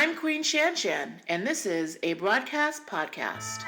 I'm Queen ShanShan, and this is a broadcast podcast.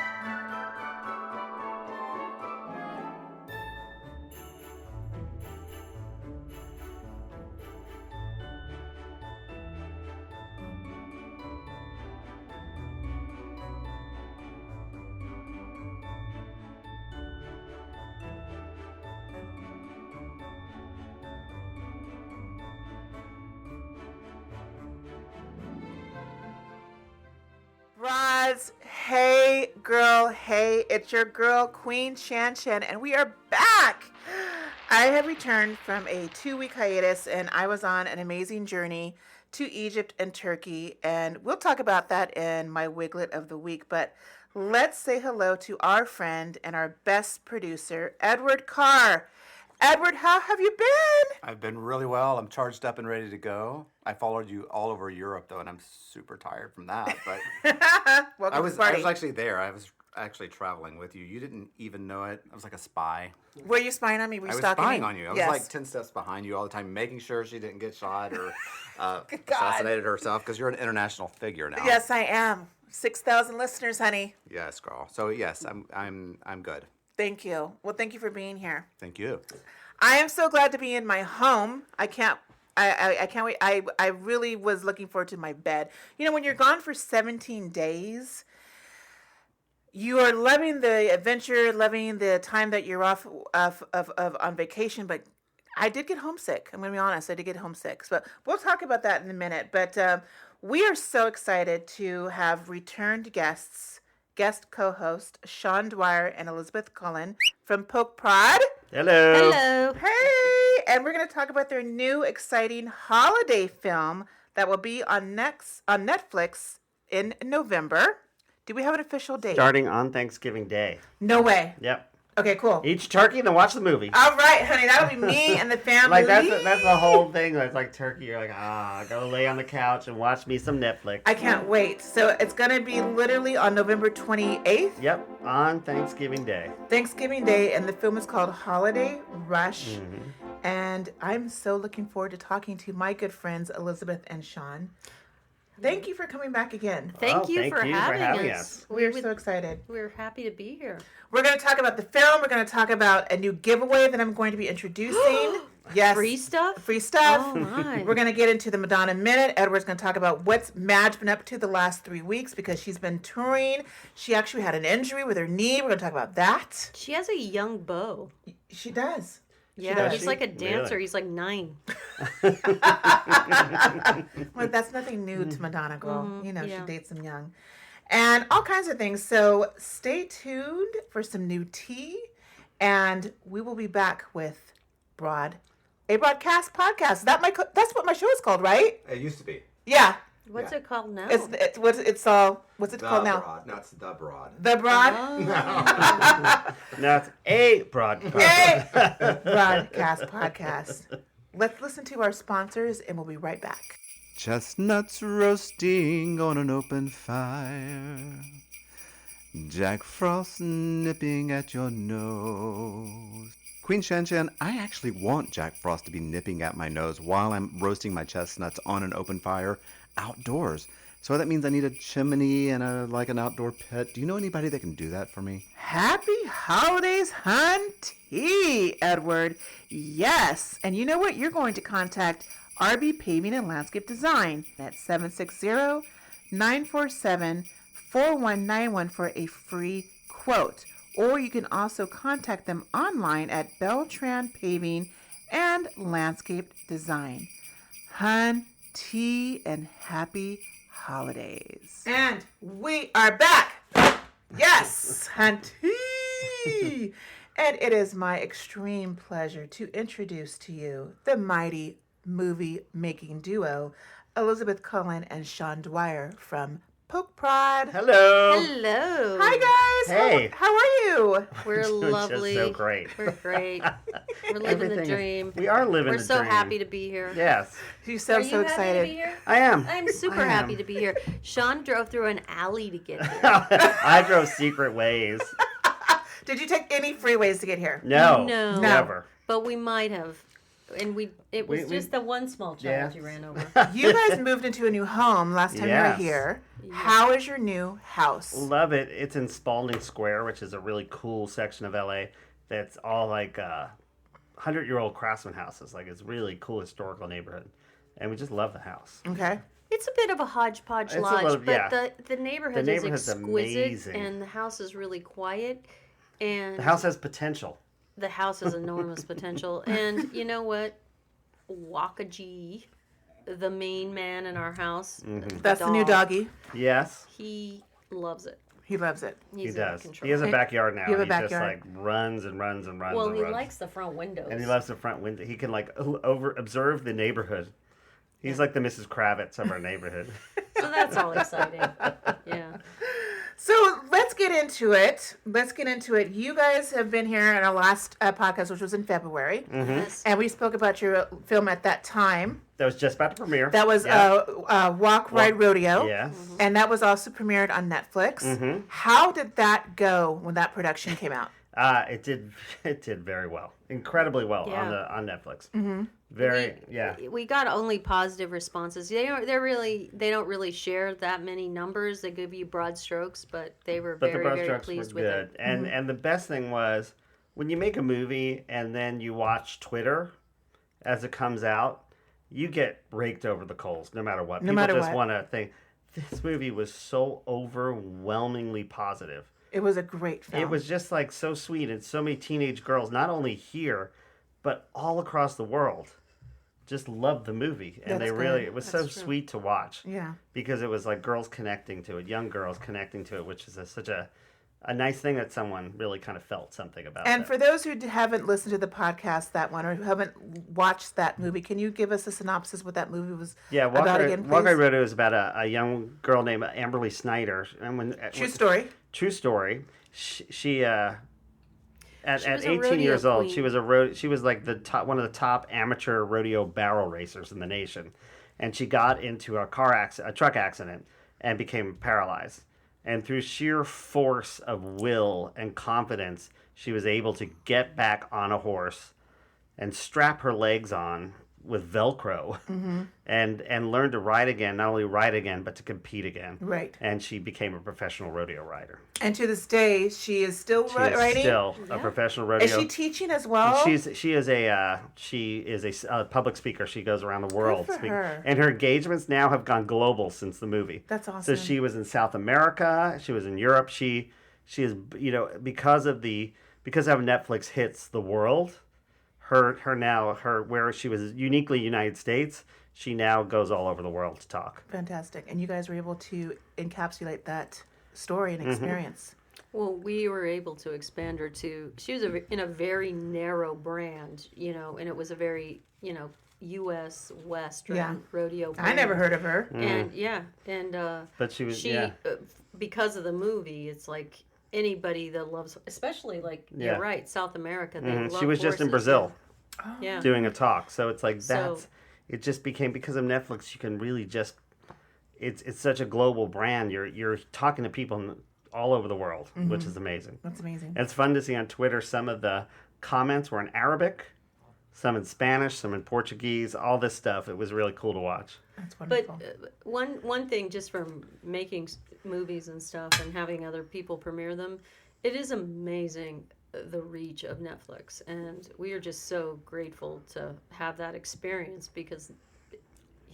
Roz, hey girl, hey, it's your girl Queen ShanShan, and we are back. I have returned from a 2-week hiatus, and I was on an amazing journey to Egypt and Turkey, and we'll talk about that in my Wiglet of the Week. But let's say hello to our friend and our best producer, Edward Carr. Edward, how have you been? I've been really well. I'm charged up and ready to go. I followed you all over Europe, though, and I'm super tired from that. But Welcome I was to the party. actually there. I was actually traveling with you. You didn't even know it. I was like a spy. Were you spying on me? Were you I was stalking spying me? on you. I Yes. was like 10 steps behind you all the time, making sure she didn't get shot or assassinated herself, because you're an international figure now. Yes, I am. 6,000 listeners, honey. Yes, girl. So yes, I'm good. Thank you. Well, thank you for being here. Thank you. I am so glad to be in my home. I can't wait. I really was looking forward to my bed. You know, when you're gone for 17 days, you are loving the adventure, loving the time that you're off on vacation. But I did get homesick. I'm going to be honest. I did get homesick. But we'll talk about that in a minute. But we are so excited to have returned guest co-host Dwyer and Elizabeth Cullen from Poke Prod. Hello. Hello. Hey, and we're going to talk about their new exciting holiday film that will be on Netflix in November. Do we have an official date? Starting on Thanksgiving Day. No way. Yep. Okay, cool. Eat turkey and then watch the movie. All right, honey, that'll be me and the family. Like that's the whole thing. It's like turkey. You're like, go lay on the couch and watch me some Netflix. I can't wait. So it's going to be literally on November 28th. Yep, on Thanksgiving Day. Thanksgiving Day, and the film is called Holiday Rush. Mm-hmm. And I'm so looking forward to talking to my good friends Elizabeth and Sean. Thank you for coming back again. Thank you for having us. We're so excited. We're happy to be here. We're going to talk about the film. We're going to talk about a new giveaway that I'm going to be introducing. Yes. Free stuff? Free stuff. Oh, my. We're going to get into the Madonna Minute. Edward's going to talk about what's Madge been up to the last 3 weeks because she's been touring. She actually had an injury with her knee. We're going to talk about that. She has a young beau. She does. Yeah, does. he's like a dancer. Really? He's like 9. Well, that's nothing new to Madonna, girl. Mm-hmm. She dates them young. And all kinds of things. So stay tuned for some new tea. And we will be back with a broadcast podcast. That's what my show is called, right? It used to be. Yeah. What's it called now? What's it called now? Broad. No, it's the Broad. The Broad? Oh. Now it's a broadcast. Hey! Broadcast podcast. Let's listen to our sponsors and we'll be right back. Chestnuts roasting on an open fire. Jack Frost nipping at your nose. Queen ShanShan, I actually want Jack Frost to be nipping at my nose while I'm roasting my chestnuts on an open fire outdoors. So that means I need a chimney and an outdoor pit. Do you know anybody that can do that for me? Happy holidays, hunty, Edward. Yes. And you know what? You're going to contact RB Paving and Landscape Design at 760-947-4191 for a free quote. Or you can also contact them online at Beltran Paving and Landscape Design. Hunty and happy holidays. And we are back. Yes, hunty. And it is my extreme pleasure to introduce to you the mighty movie-making duo, Elizabeth Cullen and Dwyer from Poke Prod. Hello. Hello. Hi, guys. Hey. How are you? We're Doing lovely. Just so great. We're great. We're living the Everything is- dream. We are living We're the so dream. happy to be here. Yes, You Are sound you so happy excited. to be here? I am. I'm super I am. happy to be here. Sean drove through an alley to get here. I drove secret ways. Did you take any freeways to get here? No, No. never. But we might have. and it was just the one small child Yeah. you ran over. You guys moved into a new home last time you Yes. were here. How is your new house? Love it. It's in Spalding Square, which is a really cool section of LA that's all like 100-year-old craftsman houses. Like, it's really cool historical neighborhood. And we just love the house. Okay. It's a bit of a hodgepodge It's a lodge, little- but yeah. the neighborhood neighborhood's is exquisite, amazing. and the house is really quiet, and The house has potential. the house has enormous potential. And you know what? Wakaji, the main man in our house, That's the new dog, doggy. Yes, He loves it. He loves it. He's he out of does. control. He has a backyard now. You have a He backyard? just like runs and runs and runs Well, and he runs. likes the front windows. And he loves the front window. He can like observe the neighborhood. He's like the Mrs. Kravitz of our neighborhood. So that's all exciting. Yeah. So let's get into it. You guys have been here in our last podcast, which was in February. Yes. And we spoke about your film at that time. That was just about to premiere. That was Walk, Ride, Rodeo. Yes. And that was also premiered on Netflix. How did that go when that production came out? It did very well, incredibly well Yeah. on Netflix. Very We got only positive responses. They don't really share that many numbers. They give you broad strokes, but they were But the very, broad very strokes pleased were with good. it. And the best thing was when you make a movie and then you watch Twitter as it comes out, you get raked over the coals no matter what. People matter just what. want to think this movie was so overwhelmingly positive. It was a great film. It was just like so sweet, and so many teenage girls, not only here, but all across the world, just loved the movie. And That's they really, good. it was That's so true. sweet to watch. Yeah. Because it was like girls connecting to it, young girls connecting to it, which is such a nice thing that someone really kind of felt something about. And that. for those who haven't listened to the podcast, that one, or who haven't watched that movie, can you give us a synopsis what that movie was about again, please? Walker Road is about a young girl named Amberly Snyder. And True story. True story. She at was a 18 rodeo years old, queen. she was like one of the top amateur rodeo barrel racers in the nation, and she got into a truck accident and became paralyzed. And through sheer force of will and confidence, she was able to get back on a horse and strap her legs on with Velcro and learn to ride again, not only ride again, but to compete again. Right. And she became a professional rodeo rider. And to this day, she is still She is writing. still a professional rodeo. Is she teaching as well? She is a public speaker. She goes around the world for speaking, her. and her engagements now have gone global since the movie. That's awesome. So she was in South America. She was in Europe. She is because of Netflix hits the world. Where she was uniquely United States, she now goes all over the world to talk. Fantastic. And you guys were able to encapsulate that story and experience. Well, we were able to expand her to. She was in a very narrow brand, and it was a very, U.S. Western Yeah. rodeo. I never heard of her. And But she was because of the movie, it's like anybody that loves, especially like Yeah. you're right, South America. They love she was just in horses. Brazil Yeah. doing a talk. So it's like So- it just became, because of Netflix, you can really just it's such a global brand. You're talking to people all over the world, which is amazing. That's amazing. And it's fun to see on Twitter some of the comments were in Arabic, some in Spanish, some in Portuguese, all this stuff. It was really cool to watch. That's But wonderful. one thing, just from making movies and stuff and having other people premiere them, it is amazing the reach of Netflix, and we are just so grateful to have that experience because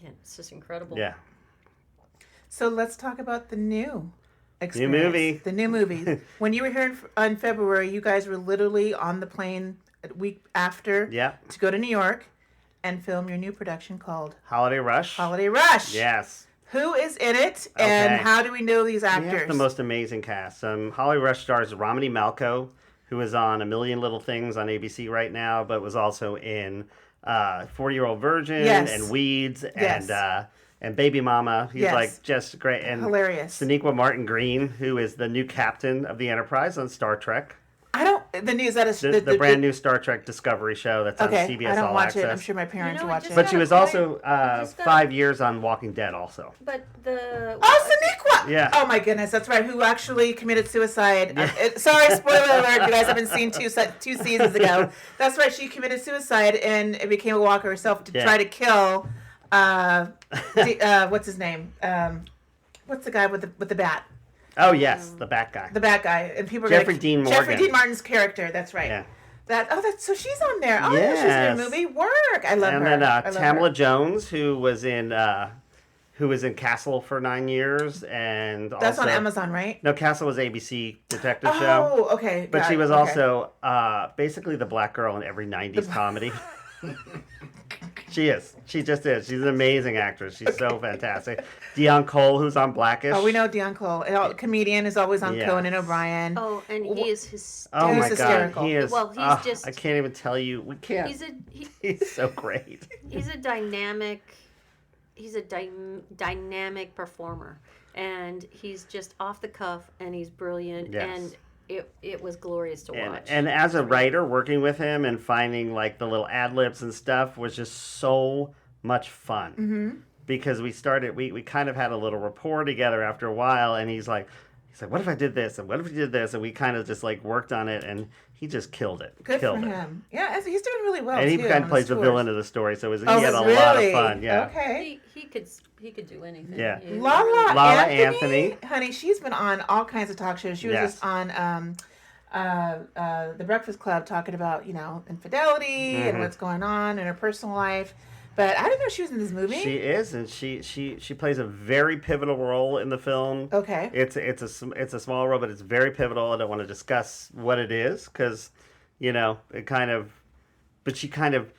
it's just incredible. Yeah. So let's talk about the new experience. movie. The new movie. When you were here in February, you guys were literally on the plane a week after Yeah. to go to New York and film your new production called Holiday Rush. Holiday Rush. Yes. Who is in it, and Okay. how do we know these We actors? have the most amazing cast. Holiday Rush stars Romany Malco, who is on A Million Little Things on ABC right now, but was also in 40-Year-Old Virgin Yes. and Weeds Yes. and Baby Mama. He's Yes. like just great. And Hilarious. Sonequa Martin-Green, who is the new captain of the Enterprise on Star Trek. I don't. The news that is The brand new Star Trek Discovery show that's on Okay, CBS I don't All watch Access. it. I'm sure my parents it watch just it. But got she a was quite- also it just got- 5 years on Walking Dead also. But the Oh, Sonequa! Yeah. Oh my goodness, that's right. Who actually committed suicide? Sorry, spoiler alert. You guys haven't seen two seasons ago. That's right. She committed suicide and became a walker herself to Yeah. try to kill. What's his name? What's the guy with the bat? Oh yes, the Bat Guy. The bad guy. And people are Jeffrey gonna, Dean Jeffrey Morgan. Dean Martin's character. That's right. Yeah. So she's on there. Oh, yeah, she's in Yes. a movie. Work. I love And her. then I love Tamala her. Jones, who was in Castle for 9 years, and That's also, on Amazon, right? No, Castle was ABC detective show. Oh, okay. But got she it, was okay. also basically the black girl in every 90s comedy. She is. She just is. She's an amazing actress. She's so fantastic. Deon Cole, who's on Blackish. Oh, we know Deon Cole. Comedian is always on Yeah. Conan and O'Brien. Oh, and he is his. Oh He's my hysterical. God, he is. Well, he's just- I can't even tell you. We can't. He's so great. He's a dynamic. He's a dynamic performer, and he's just off the cuff, and he's brilliant, Yes. and it was glorious to watch. And as a writer, working with him and finding like the little ad libs and stuff was just so much fun. Mm-hmm. Because we kind of had a little rapport together after a while, and he's like, what if I did this, and what if we did this, and we kind of just like worked on it, and he just killed it. Good killed for it. him. Yeah, he's doing really well. And he too, kind on of plays his the tours. villain of the story, so he Oh, had a really? lot of fun. Yeah. Okay. he could do anything. Yeah. LaLa LaLa Anthony, Anthony. honey, she's been on all kinds of talk shows. She was Yes. just on the Breakfast Club talking about infidelity Mm-hmm. and what's going on in her personal life. But I didn't know she was in this movie. She is, and she plays a very pivotal role in the film. Okay. It's a small role, but it's very pivotal. I don't want to discuss what it is because, it kind of, but she kind of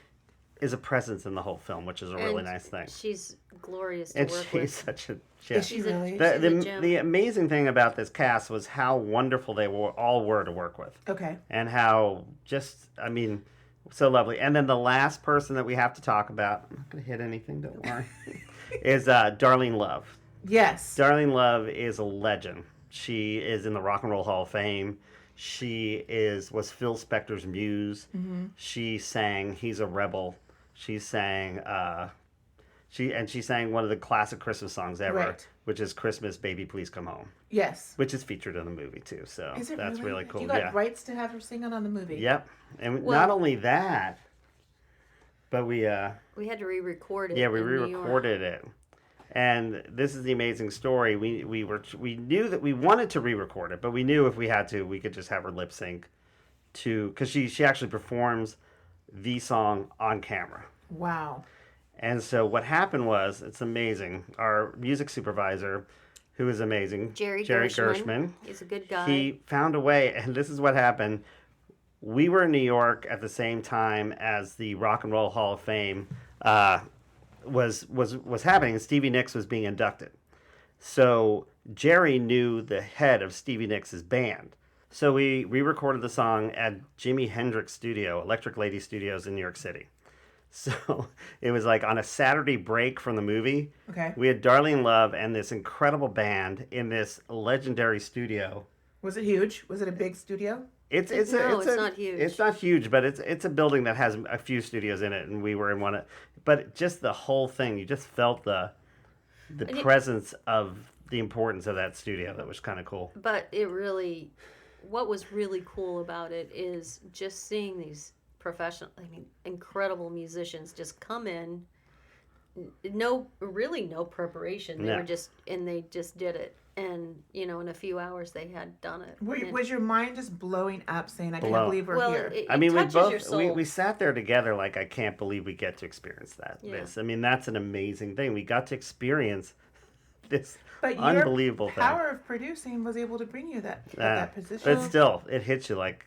is a presence in the whole film, which is a really And nice thing. She's glorious to And work she's with. such a Is she She's a- really? The, she's a the, gem. the amazing thing about this cast was how wonderful they all were to work with, Okay. and how so lovely. And then the last person that we have to talk about, I'm not going to hit anything, don't worry, is Darlene Love. Yes. Darlene Love is a legend. She is in the Rock and Roll Hall of Fame. She was Phil Spector's muse. Mm-hmm. She sang "He's a Rebel." She sang she sang one of the classic Christmas songs ever, Right. which is "Christmas, Baby, Please Come Home," Yes. which is featured in the movie too. So Is it that's really cool. You got Yeah. rights to have her sing it on the movie. Yep. And Well- not only that, but we We had to re-record it. yeah, we in New York. re-recorded it. And this is the amazing story. We knew that we wanted to re-record it, but we knew if we had to, we could just have her lip sync because she actually performs the song on camera. Wow. And so what happened was, it's amazing. Our music supervisor, who is amazing, Jerry Gershman, Gershman. He's a good guy. he found a way, and this is what happened. We were in New York at the same time as the Rock and Roll Hall of Fame was happening, and Stevie Nicks was being inducted. So Jerry knew the head of Stevie Nicks' band. So we recorded the song at Jimi Hendrix Studio, Electric Lady Studios in New York City. So it was like on a Saturday break from the movie. Okay. We had Darlene Love and this incredible band in this legendary studio. Was it huge? Was it a big studio? It's not huge. It's not huge, but it's a building that has a few studios in it, and we were in one. But just the whole thing, you just felt the presence of the importance of that studio. That was kind of cool. But what was really cool about it is just seeing these incredible musicians just come in. No preparation. They No. were they just did it. And, in a few hours they had done it. And- Was your mind just blowing up saying, I can't Blown. believe we're well, here? it I mean, we touches your both soul. we sat there together like I can't believe we get to experience Yeah. this. I mean, that's an amazing thing. We got to experience this But your unbelievable thing. power of producing was able to bring you that position. But still, it hits you like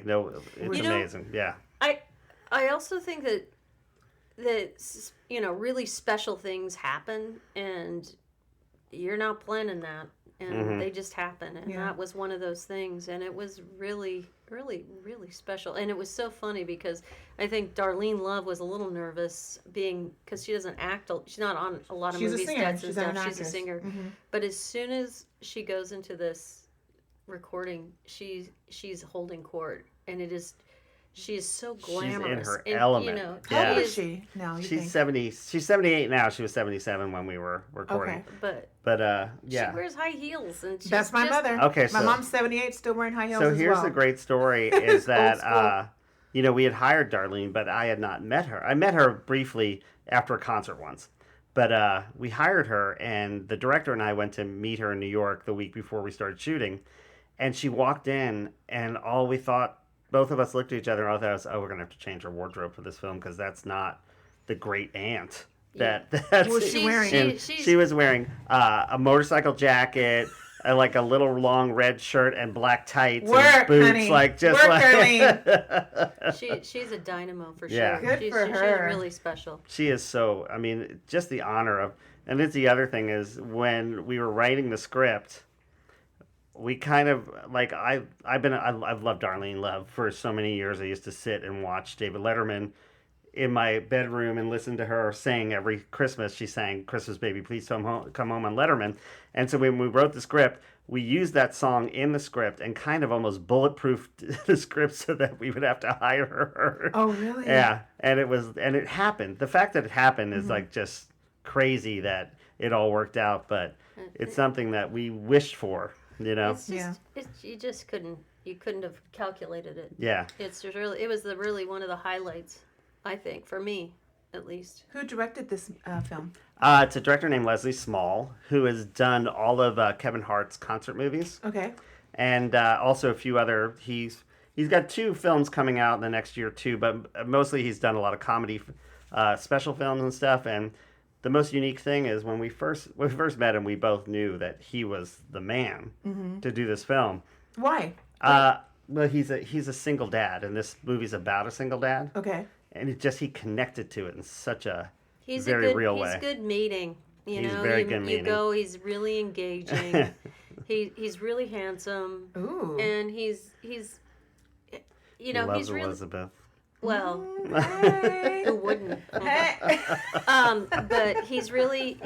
no. It's You know- amazing. Yeah. I also think that really special things happen, and you're not planning that, and Mm-hmm. they just happen, and Yeah. that was one of those things, and it was really, really, really special, and it was so funny because I think Darlene Love was a little nervous because she doesn't act. She's not on a lot of She's a movie singer. sets and She's not stuff. an She's a actress. singer, Mhm. but as soon as she goes into this recording, she's holding court, and she is so She's in glamorous. her and, element. You know, How Yeah. old she is she now? You She's think? 70. She's 78 now. She was 77 when we were recording. Okay. But But she wears high heels, and she's That's my just- mother. Okay, My so- mom's 78, still wearing high heels So as here's well. the great story is Old school. that we had hired Darlene, but I had not met her. I met her briefly after a concert once. But we hired her, and the director and I went to meet her in New York the week before we started shooting. And she walked in, and all we thought, both of us looked at each other and all thought, we're going to have to change our wardrobe for this film because that's not the great aunt. That's What was she wearing? And she was wearing a motorcycle jacket, like a little long red shirt and black tights Work, and boots, honey. like just Work, like. She's a dynamo for Yeah. sure. Good she's, for she's her. really special. She is so. I mean, just the honor of. And it's the other thing is when we were writing the script, we kind of like I've loved Darlene Love for so many years. I used to sit and watch David Letterman in my bedroom and listen to her sing every Christmas. She sang "Christmas Baby, Please Come Home" on Letterman. And so when we wrote the script, we used that song in the script and kind of almost bulletproofed the script so that we would have to hire her. Oh, really? Yeah, and it happened. The fact that it happened is like just crazy that it all worked out, but it's something that we wished for, you know. It's just, you couldn't have calculated it. Yeah. It was really one of the highlights, I think, for me, at least. Who directed this film? It's a director named Leslie Small who has done all of Kevin Hart's concert movies Okay. and also a few other. He's got 2 films coming out in the next year or 2, but mostly he's done a lot of comedy special films and stuff. And the most unique thing is when we first met him, we both knew that he was the man to do this film. Why? Well, he's a single dad, and this movie's about a single dad, Okay. and he connected to it in such a He's very a good, real he's way. good meeting. You He's know, very you, good you meeting. go. He's really engaging. He's really handsome, Ooh. and he's you know Loves he's really Elizabeth. well. Hey. Who wouldn't? Hey. But he's really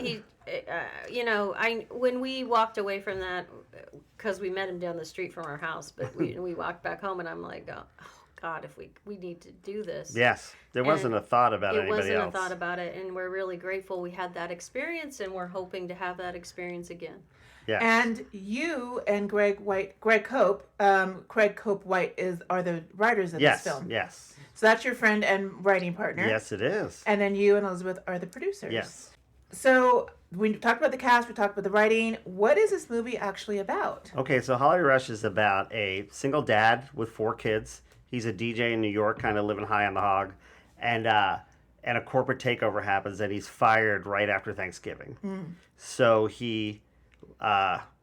you know, when we walked away from that, because we met him down the street from our house, but we walked back home, and I'm like, oh God, if we need to do this. Yes, there wasn't a thought about It anybody wasn't else. a thought about it, and we're really grateful we had that experience, and we're hoping to have that experience again. Yes. And you and Craig Cope White are the writers of yes, this film. yes, So that's your friend and writing partner. yes, it is. And then you and Elizabeth are the producers. Yes. So we talked about the cast, we talked about the writing. What is this movie actually about? Okay, so Holly Rush is about a single dad with 4 kids. He's a DJ in New York, kind of living high on the hog, and a corporate takeover happens, and he's fired right after Thanksgiving. So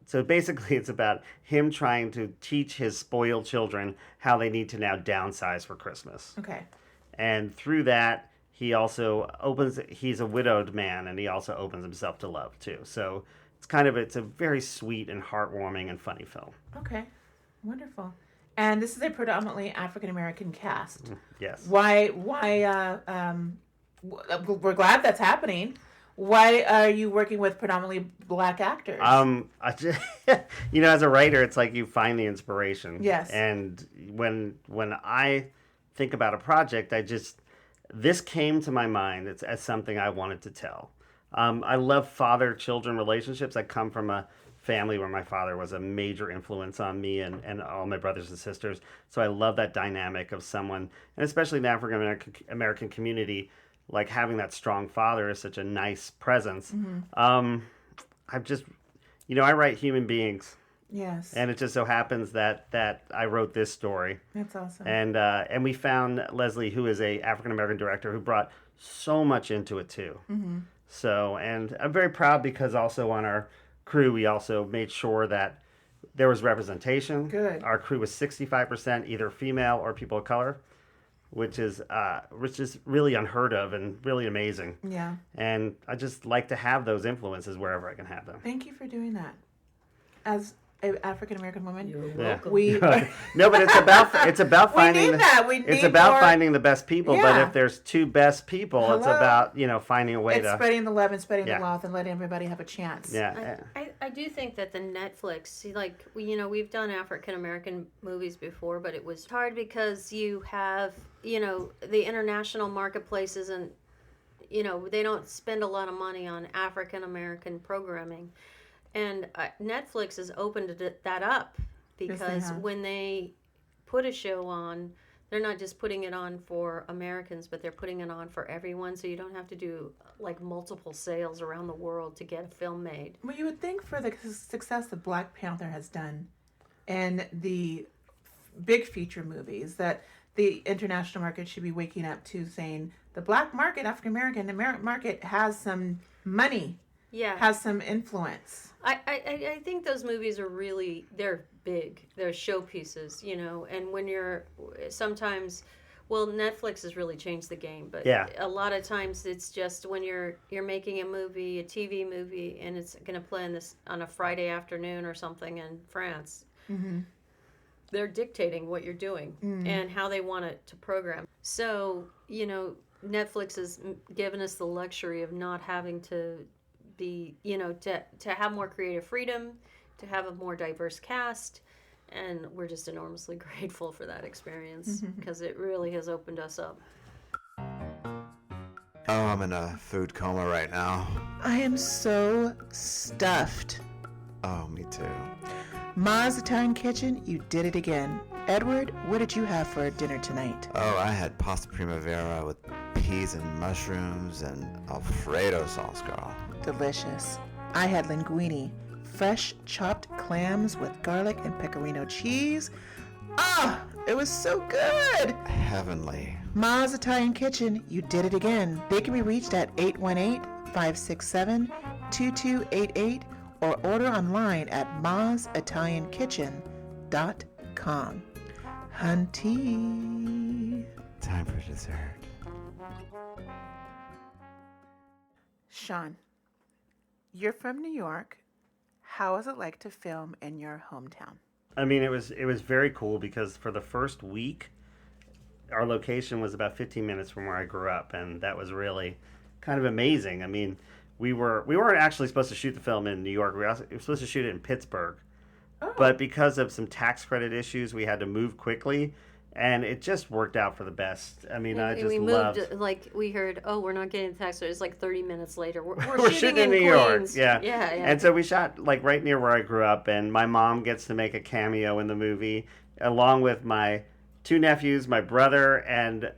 so basically, it's about him trying to teach his spoiled children how they need to now downsize for Christmas. Okay. And through that, he also he's a widowed man, and he also opens himself to love too. So it's a very sweet and heartwarming and funny film. Okay. Wonderful. And this is a predominantly African American cast. Yes. Why we're glad that's happening. Why are you working with predominantly Black actors? I just, as a writer, it's like you find the inspiration. Yes. And when I think about a project, this came to my mind as something I wanted to tell. I love father-children relationships. I come from a family where my father was a major influence on me and all my brothers and sisters. So I love that dynamic of someone, and especially in the African American community, like having that strong father is such a nice presence. I've just, I write human beings, yes. and it just so happens that I wrote this story. That's awesome. And we found Leslie, who is a African American director, who brought so much into it too. So, and I'm very proud because also on our crew, we also made sure that there was representation. Good. Our crew was 65% either female or people of color, which is really unheard of and really amazing. Yeah. And I just like to have those influences wherever I can have them. Thank you for doing that. As African American woman. You're Yeah. welcome. We No, but it's about we finding need that. We it's need about more- finding the best people. But Yeah. if there's two best people, it's Hello? about finding a way it's to spreading the love and spreading Yeah. the wealth and letting everybody have a chance. yeah. I do think that the Netflix, see, like, we've done African American movies before, but it was hard because you have, the international marketplaces and, they don't spend a lot of money on African American programming. And Netflix has opened that up because have. when they put a show on, they're not just putting it on for Americans, but they're putting it on for everyone. So you don't have to do like multiple sales around the world to get a film made. Well, you would think for the success that Black Panther has done and the big feature movies that the international market should be waking up to, saying the Black market, African American market has some money, Yeah. has some influence. I think those movies are they're big. They're showpieces, and when sometimes, Netflix has really changed the game, but Yeah. a lot of times it's just when you're making a movie, a TV movie, and it's going to play on a Friday afternoon or something in France. Mm-hmm. They're dictating what you're doing and how they want it to program. So, Netflix has given us the luxury of not having to be, to have more creative freedom, to have a more diverse cast, and we're just enormously grateful for that experience because it really has opened us up. Oh, I'm in a food coma right now. I am so stuffed. Oh, me too. Ma's Italian Kitchen, you did it again. Edward, what did you have for dinner tonight? Oh, I had pasta primavera with peas and mushrooms and Alfredo sauce, girl. Delicious. I had linguine, fresh chopped clams with garlic and pecorino cheese. Ah, it was so good. Heavenly. Ma's Italian Kitchen, you did it again. They can be reached at 818-567-2288 or order online at masitaliankitchen.com. Hunty. Time for dessert. Sean, you're from New York. How is it like to film in your hometown? I mean, it was very cool because for the first week, our location was about 15 minutes from where I grew up, and that was really kind of amazing. I mean, we weren't actually supposed to shoot the film in New York. We were supposed to shoot it in Pittsburgh, but because of some tax credit issues, we had to move quickly, and it just worked out for the best. I mean, I just we loved. moved, like, we heard, we're not getting the tax. It's like 30 minutes later. We're We're shooting in in New York, Queens. yeah. Yeah. And so we shot like right near where I grew up, and my mom gets to make a cameo in the movie, along with my two nephews, my brother, and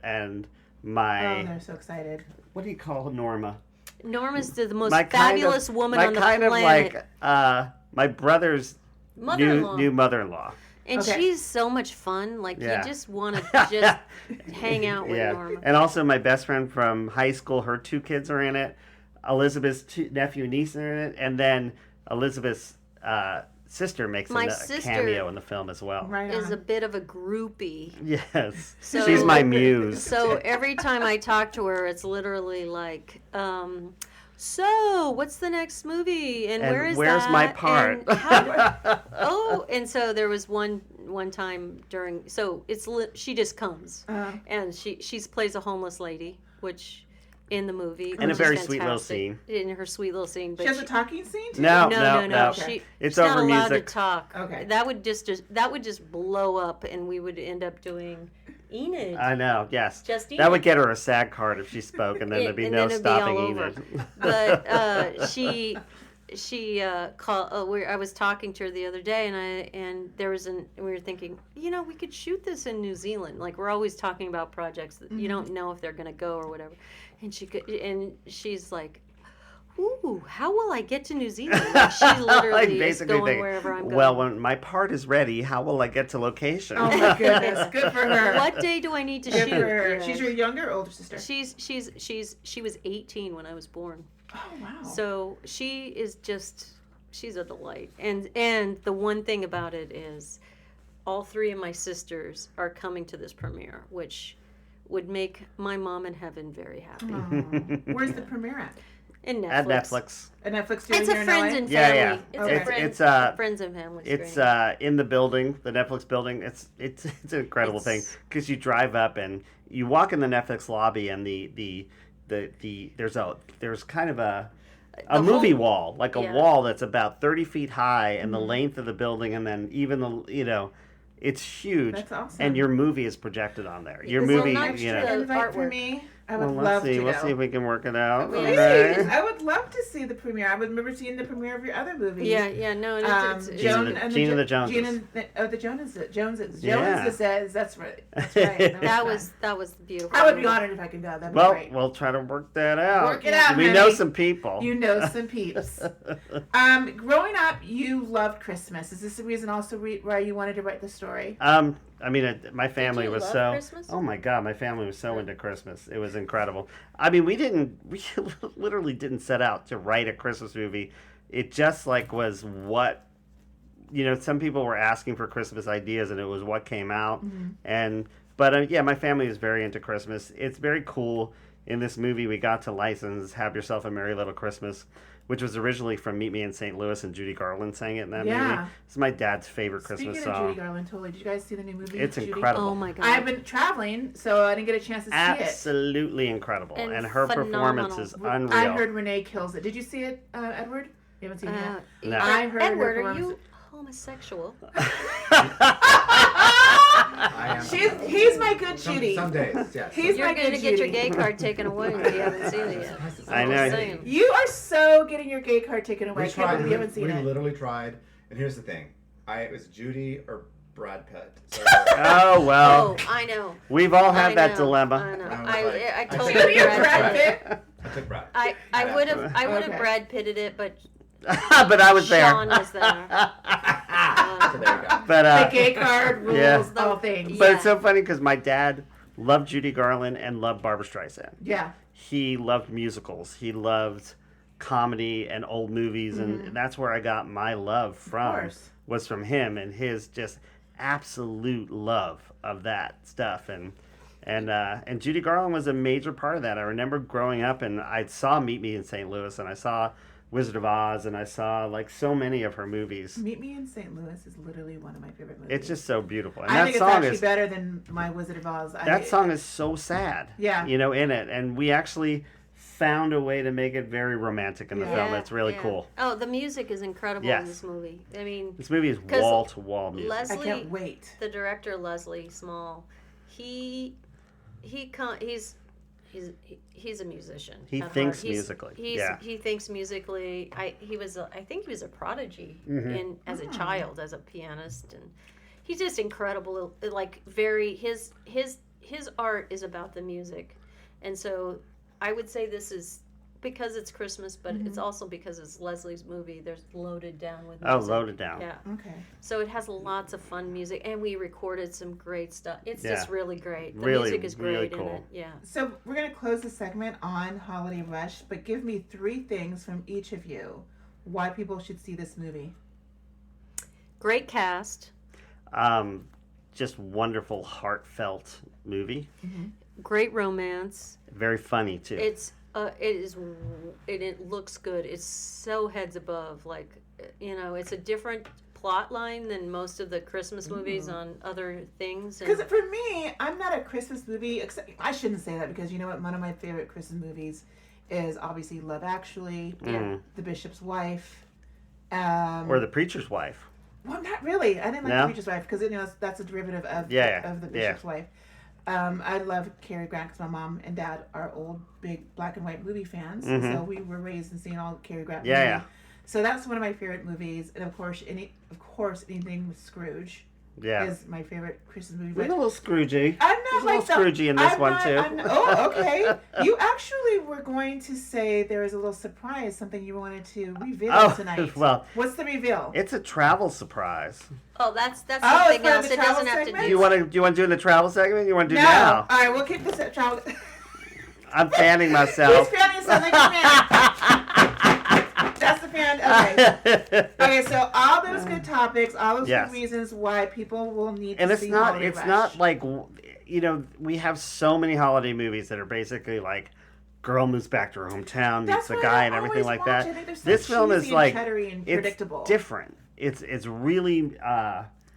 my. Oh, they're so excited. What do you call Norma? Norma's the most My kind fabulous of, woman my on the kind planet. of like my brother's Mother-in-law. new mother-in-law. And Okay. she's so much fun. Like, Yeah. you just want to just hang out with Yeah, Norma. and also my best friend from high school, her two kids are in it. Elizabeth's nephew and niece are in it, and then Elizabeth's sister makes My a sister cameo in the film as well. Right Is on. a bit of a groupie. Yes, So- she's my muse. So every time I talk to her, it's literally like, so what's the next movie? And And where is where's that? my part? And how and so there was one time during, so she just comes. And she plays a homeless lady, which in the movie. In a which is very sweet little fantastic. scene. In her sweet little scene. But She has a talking scene too? No. no. Okay. It's she's not over allowed music. to talk. Okay. That would just blow up, and we would end up doing Enid. I know. Yes, Just that Enid. would get her a SAG card if she spoke, and then there'd be And no then it'd be stopping all over. Enid. But she called. I was talking to her the other day, and we were thinking, we could shoot this in New Zealand. Like, we're always talking about projects that you don't know if they're going to go or whatever. And she's like, ooh, how will I get to New Zealand? Like, she literally is going thinking, wherever I'm going. well, when my part is ready, how will I get to location? Oh my goodness. Good for her. What day do I need to Good shoot? for her. Yeah. She's your younger or older sister? She was 18 when I was born. Oh, wow. So she's a delight. And the one thing about it is all three of my sisters are coming to this premiere, which would make my mom in heaven very happy. Oh. Where's the premiere at? In Netflix. At Netflix. A Netflix doing It's a here in friends LA? and Yeah, family. yeah. It's Okay. a friend, It's friends and family. It's screening. in the building, the Netflix building. It's an incredible thing because you drive up and you walk in the Netflix lobby and there's kind of a The movie whole- wall, like a yeah. wall that's about 30 feet high and the length of the building, and then even it's huge. That's awesome. And your movie is projected on there. Your Is there movie, an not extra the invite for artwork. me? I would Well, love let's see. to We'll go. see if we can work it out. Please. Okay. I would love to see the premiere. I would remember seeing the premiere of your other movie. Yeah, no, it's Gina the Joneses. The Joneses. Yeah. Joneses says that's right. That's right. that was beautiful. I would be honored if I could go. That'd be Well, great. we'll try to work that out. Work it out, We honey. know some people. You know some peeps. Growing up, you loved Christmas. Is this the reason also why you wanted to write the story? I mean, my family you was love so. Christmas? Oh my God, my family was so into Christmas. It was incredible. I mean, we literally didn't set out to write a Christmas movie. It just was what, some people were asking for Christmas ideas, and it was what came out. But yeah, my family is very into Christmas. It's very cool. In this movie, we got to license "Have Yourself a Merry Little Christmas," which was originally from Meet Me in St. Louis, and Judy Garland sang it in that movie. It's my dad's favorite Christmas Speaking song. of Judy Garland, totally. Did you guys see the new movie? It's Judy? incredible. Oh my god. I've been traveling, so I didn't get a chance to see it. Absolutely incredible, And and her performance phenomenal. is unreal. I heard Renee kills it. Did you see it, Edward? You haven't seen it yet? No. I heard her Edward, are performance- you homosexual? I am. He's my good Judy. Some days, yes. He's You're my going good to get your Judy. gay card taken away if you haven't seen it yet. I know. I'm saying. You are so getting your gay card taken away. I We can't tried. believe you haven't seen We it. literally tried. And here's the thing. It was Judy or Brad Pitt. So, Oh well, Oh, I know. we've all had I that know, dilemma. I know. I was I like- totally I Judy or Brad Brad Pitt. Pitt? I took Brad. I would have Okay. Brad Pitted it, but But I was there. Sean was there. So there you go. But The gay card rules Yeah. all things. but Yeah. it's so funny because my dad loved Judy Garland and loved Barbra Streisand. Yeah. He loved musicals. He loved comedy and old movies, and that's where I got my love from. course. Was from him and his just absolute love of that stuff. And Judy Garland was a major part of that. I remember growing up, and I saw Meet Me in St. Louis, and I saw Wizard of Oz, and I saw so many of her movies. Meet Me in St. Louis is literally one of my favorite movies. It's just so beautiful. And I that think it's song actually is better than my Wizard of Oz. that song is so sad. Yeah. In it, and we actually found a way to make it very romantic in the film. It's really cool. Oh, the music is incredible Yes. in this movie. I mean, This movie is 'Cause wall to wall music. I Leslie, can't wait. the director Leslie Small, he's a musician. He at thinks heart. He's- musically, He's, yeah. He thinks musically. I think he was a prodigy Mm-hmm. as a child, as a pianist, and he's just incredible. His art is about the music, and so I would say this is because it's Christmas, but it's also because it's Leslie's movie. There's loaded down with music. Oh, loaded down. Yeah. Okay. So it has lots of fun music, and we recorded some great stuff. It's Yeah. just really great. The Really, music is great really in cool. it. Yeah. So we're going to close the segment on Holiday Rush, but give me 3 things from each of you why people should see this movie. Great cast, Just wonderful, heartfelt movie. great romance. Very funny too. It looks good. It's so heads above. It's a different plot line than most of the Christmas movies on other things. Because for me, I'm not a Christmas movie, except I shouldn't say that because you know what? One of my favorite Christmas movies is obviously Love Actually, The Bishop's Wife. or The Preacher's Wife. Well, not really. I didn't like No? The Preacher's Wife because that's a derivative of Yeah, of The yeah. Bishop's Wife. I love Cary Grant because my mom and dad are old, big black and white movie fans. So we were raised and seeing all Cary Grant movies. Yeah. So that's one of my favorite movies, and of course, anything with Scrooge Yeah. is my favorite Christmas movie. We're a But little Scroogey. I'm There's not a like little Scroogey in this I'm one not- too. Oh, okay. You actually were going to say there was a little surprise, something you wanted to reveal tonight. well, What's the reveal? it's a travel surprise. Oh, that's Oh, it's something part of else. the It doesn't travel have to segment? do. Do you want to do in the travel segment? You want to do No. now? All right, we'll keep this at travel. I'm fanning He's myself. fanning himself like a fan. That's the fan. Okay. Okay. So all those good topics, all those Yes. good reasons why people will need And to it's see not Holiday it's Rush. not like we have so many holiday movies that are basically like girl moves back to her hometown, meets That's the what guy I and everything always like watch. that. I think they're so This film is cheesy and like cheddary and it's predictable. different. It's really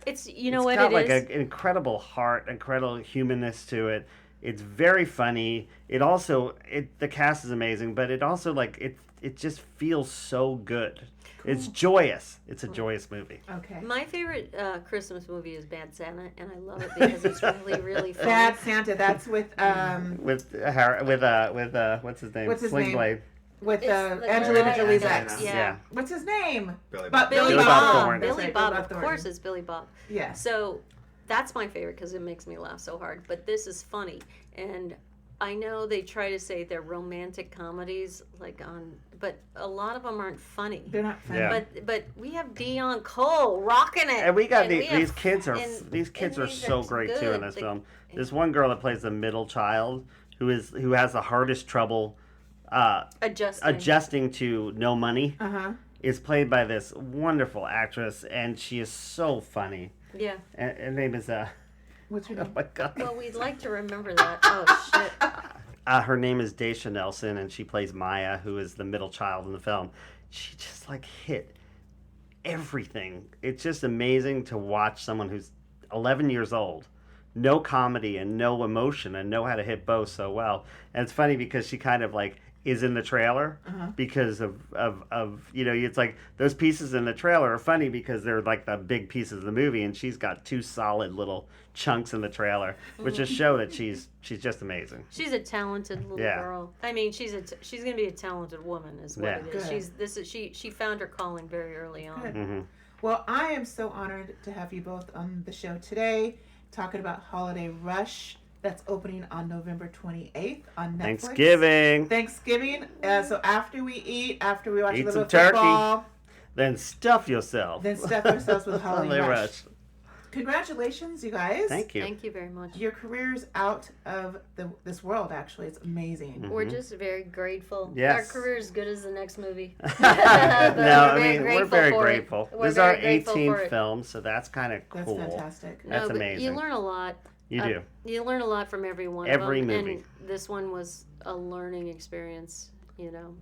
It's you know it's what got it like is. an incredible heart, incredible humanness to it. It's very funny. It also the cast is amazing, but it also like it just feels so good. It's joyous. It's a joyous movie. Okay. My favorite Christmas movie is Bad Santa, and I love it because it's really, really fun. Bad Santa. That's with With what's his name? What's his Sling name? Blade. with It's the Angelina guy Jolie's that's- ex. Yeah. What's his name? Billy Bob. Bob. Billy Bob Thornton. That's Billy right, Bob, Billy of Thornton. course, it's Billy Bob. Yes. So that's my favorite because it makes me laugh so hard. But this is funny, and I know they try to say they're romantic comedies, but a lot of them aren't funny. They're not funny. Yeah. But we have Deon Cole rocking it, And we got we have- these kids are and these kids are these so great too good. in this film. This one girl that plays the middle child who has the hardest trouble adjusting to no money Uh-huh. is played by this wonderful actress, and she is so funny. Yeah. And her name is What's her oh name? my god. Well, we'd like to remember that. Oh shit. Her name is Daisha Nelson, and she plays Maya, who is the middle child in the film. She just like hit everything. It's just amazing to watch someone who's 11 years old, no comedy and no emotion, and know how to hit both so well. And it's funny because she kind of like is in the trailer because of it's like those pieces in the trailer are funny because they're like the big pieces of the movie, and she's got two solid little chunks in the trailer, which just show that she's just amazing. She's a talented little Yeah. girl. I mean, she's gonna be a talented woman, is what Yeah. it is. Good. She found her calling very early on. Good. Mm-hmm. Well, I am so honored to have you both on the show today, talking about Holiday Rush. That's opening on November 28th on Netflix. Thanksgiving. So after we eat, after we watch Eat a little some turkey. football, Then stuff yourself. then stuff ourselves with Holiday Holiday Rush. Congratulations, you guys. Thank you. Thank you very much. Your career's out of this world, actually. It's amazing. We're just very grateful. Yes. Our career is good as the next movie. No, I mean, we're very for it. grateful. We're This is our very grateful for 18th it. film, so that's kind of That's cool. fantastic. That's but amazing. You learn a lot. You do. You learn a lot from every one Every of them. movie. And this one was a learning experience,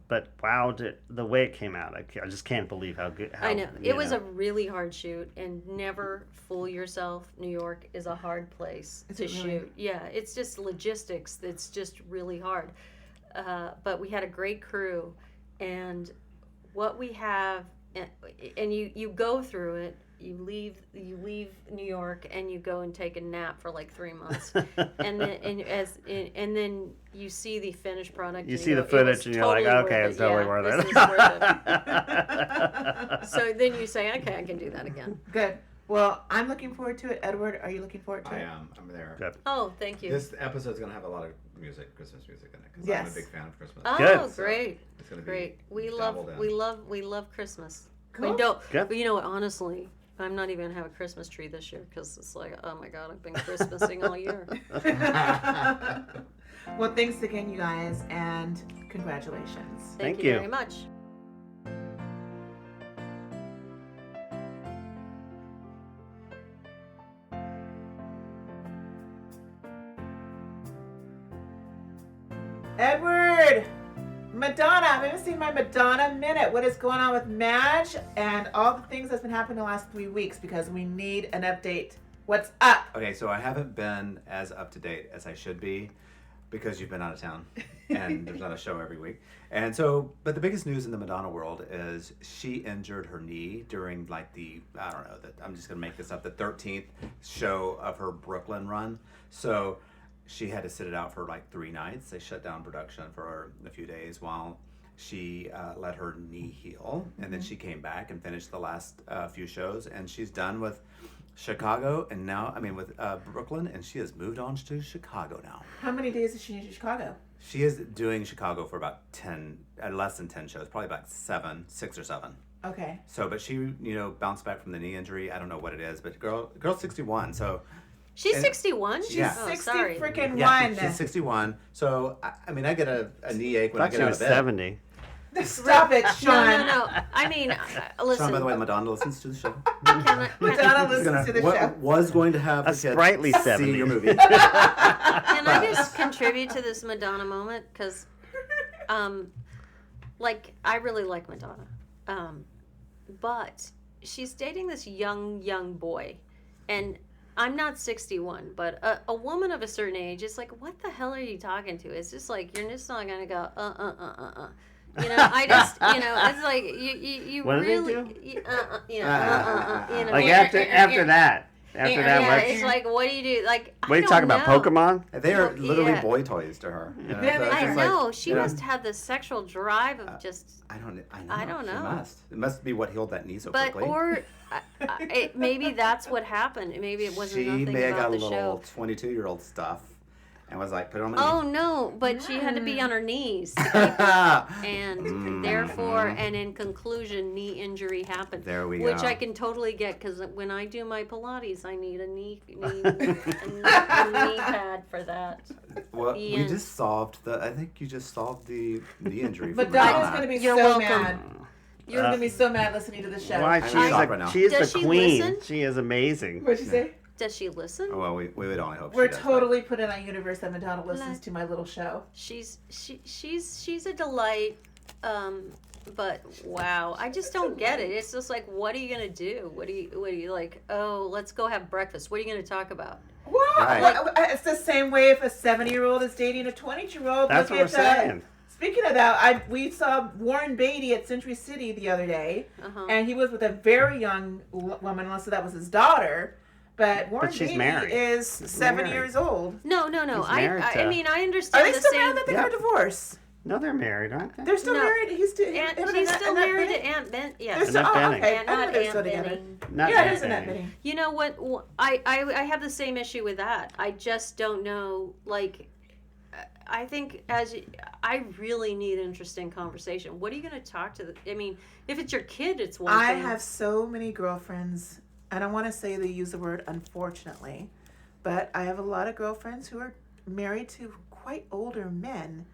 But wow, the way it came out, I just can't believe how good. I know. It was a really hard shoot, and never fool yourself. New York is a hard place Is to it really? shoot. Yeah, it's just logistics. It's just really hard. But we had a great crew, and what we have, and you go through it. You leave New York and you go and take a nap for like 3 months, and then you see the finished product. You and see the go, "It footage was and you're like, totally okay, worth it's it. totally Yeah, worth this it. is worth it." So then you say, okay, I can do that again. Good. Well, I'm looking forward to it. Edward, are you looking forward to I it? am. I'm there. Good. Oh, thank you. This episode's gonna have a lot of music, Christmas music in it, because I'm Yes. a big fan of Christmas. Oh, Good. great. It's gonna be Great. We dabbled love in. we love Christmas. Cool. We don't. Good. But you know what? Honestly, I'm not even gonna have a Christmas tree this year because it's like, oh my god, I've been Christmasing all year. Well, thanks again, you guys, and congratulations. Thank Thank you you. very much. Edward! Madonna! I haven't seen my Madonna Minute. What is going on with Madge and all the things that's been happening the last 3 weeks, because we need an update. What's up? Okay, so I haven't been as up to date as I should be because you've been out of town and there's not a show every week. And so, but the biggest news in the Madonna world is she injured her knee during I'm just gonna make this up, the 13th show of her Brooklyn run. So she had to sit it out for like 3 nights. They shut down production for a few days while she let her knee heal. And then she came back and finished the last few shows, and she's done with Chicago and now, with Brooklyn, and she has moved on to Chicago now. How many days is she in Chicago? She is doing Chicago for about less than 10 shows, probably about 6 or 7. Okay. So, but she, bounced back from the knee injury. I don't know what it is, but girl's 61, so. She's And- 61. She's Oh, 60 sorry. freaking Yeah, one. she's 61. So, I get a knee ache when I I thought get she out was of bed. 70. Stop it, Sean. No. I mean, listen. Sean, by the way, Madonna listens to the show. Madonna She's listens to the show. was going to have A the kids sprightly see 70. your movie. Can I just contribute to this Madonna moment? Because like I really like Madonna, but she's dating this young boy, and I'm not 61, but a woman of a certain age is like, what the hell are you talking to? It's just like you're just not gonna go You know, I just, it's like you What really, do they do? Like after that, yeah, it's like, what do you do? Like, what are you talking about? Pokemon? They are literally yeah. boy toys to her. Yeah, so it's I just know like, she must have the sexual drive of just. I don't know. I don't She know. must. It must be what healed that knee so But quickly. maybe that's what happened. Maybe it wasn't She nothing may have about got a the little show. 22-year-old stuff and was like, put it on my Oh knee. no! But she had to be on her knees, and therefore, and in conclusion, knee injury happened. There we Which go. I can totally get because when I do my Pilates, I need a knee pad for that. Well, The we end. just solved I think you just solved the knee injury. for Madonna's Madonna. going to be You're so welcome. mad. You're going to be so mad listening to the show. Why? I'm She's shocked right now. she is Does the she queen. listen? She is amazing. What'd you say? Does she listen? Oh, well, we would only hope We're she does, totally put in a universe that Madonna listens to my little show. She's a delight. But wow, I just don't get it. It's just like, what are you gonna do? What do you like? Oh, let's go have breakfast. What are you gonna talk about? What? Right. It's the same way if a 70-year-old is dating a 22-year-old. That's Look what we're at, saying. Speaking of that, we saw Warren Beatty at Century City the other day, Uh-huh. and he was with a very young woman, unless that was his daughter. But Warren she's Beatty married. is 7 married. years old. No. He's I married I to- mean, I understand Are they the still same. married? They got a divorce. No, they're married, aren't they? They're still No. married. He's still. He's still married to Aunt Ben. They're Yes. still, Annette oh, Bening. okay. And I know not they're Aunt still together. Benning. Not Yeah, it Aunt is Annette Benning. Bening. You know what? I have the same issue with that. I just don't know. Like, I think I really need interesting conversation. What are you going to talk to? I mean, if it's your kid, it's one I thing. have so many girlfriends. I don't want to say they use the word unfortunately, but I have a lot of girlfriends who are married to quite older men.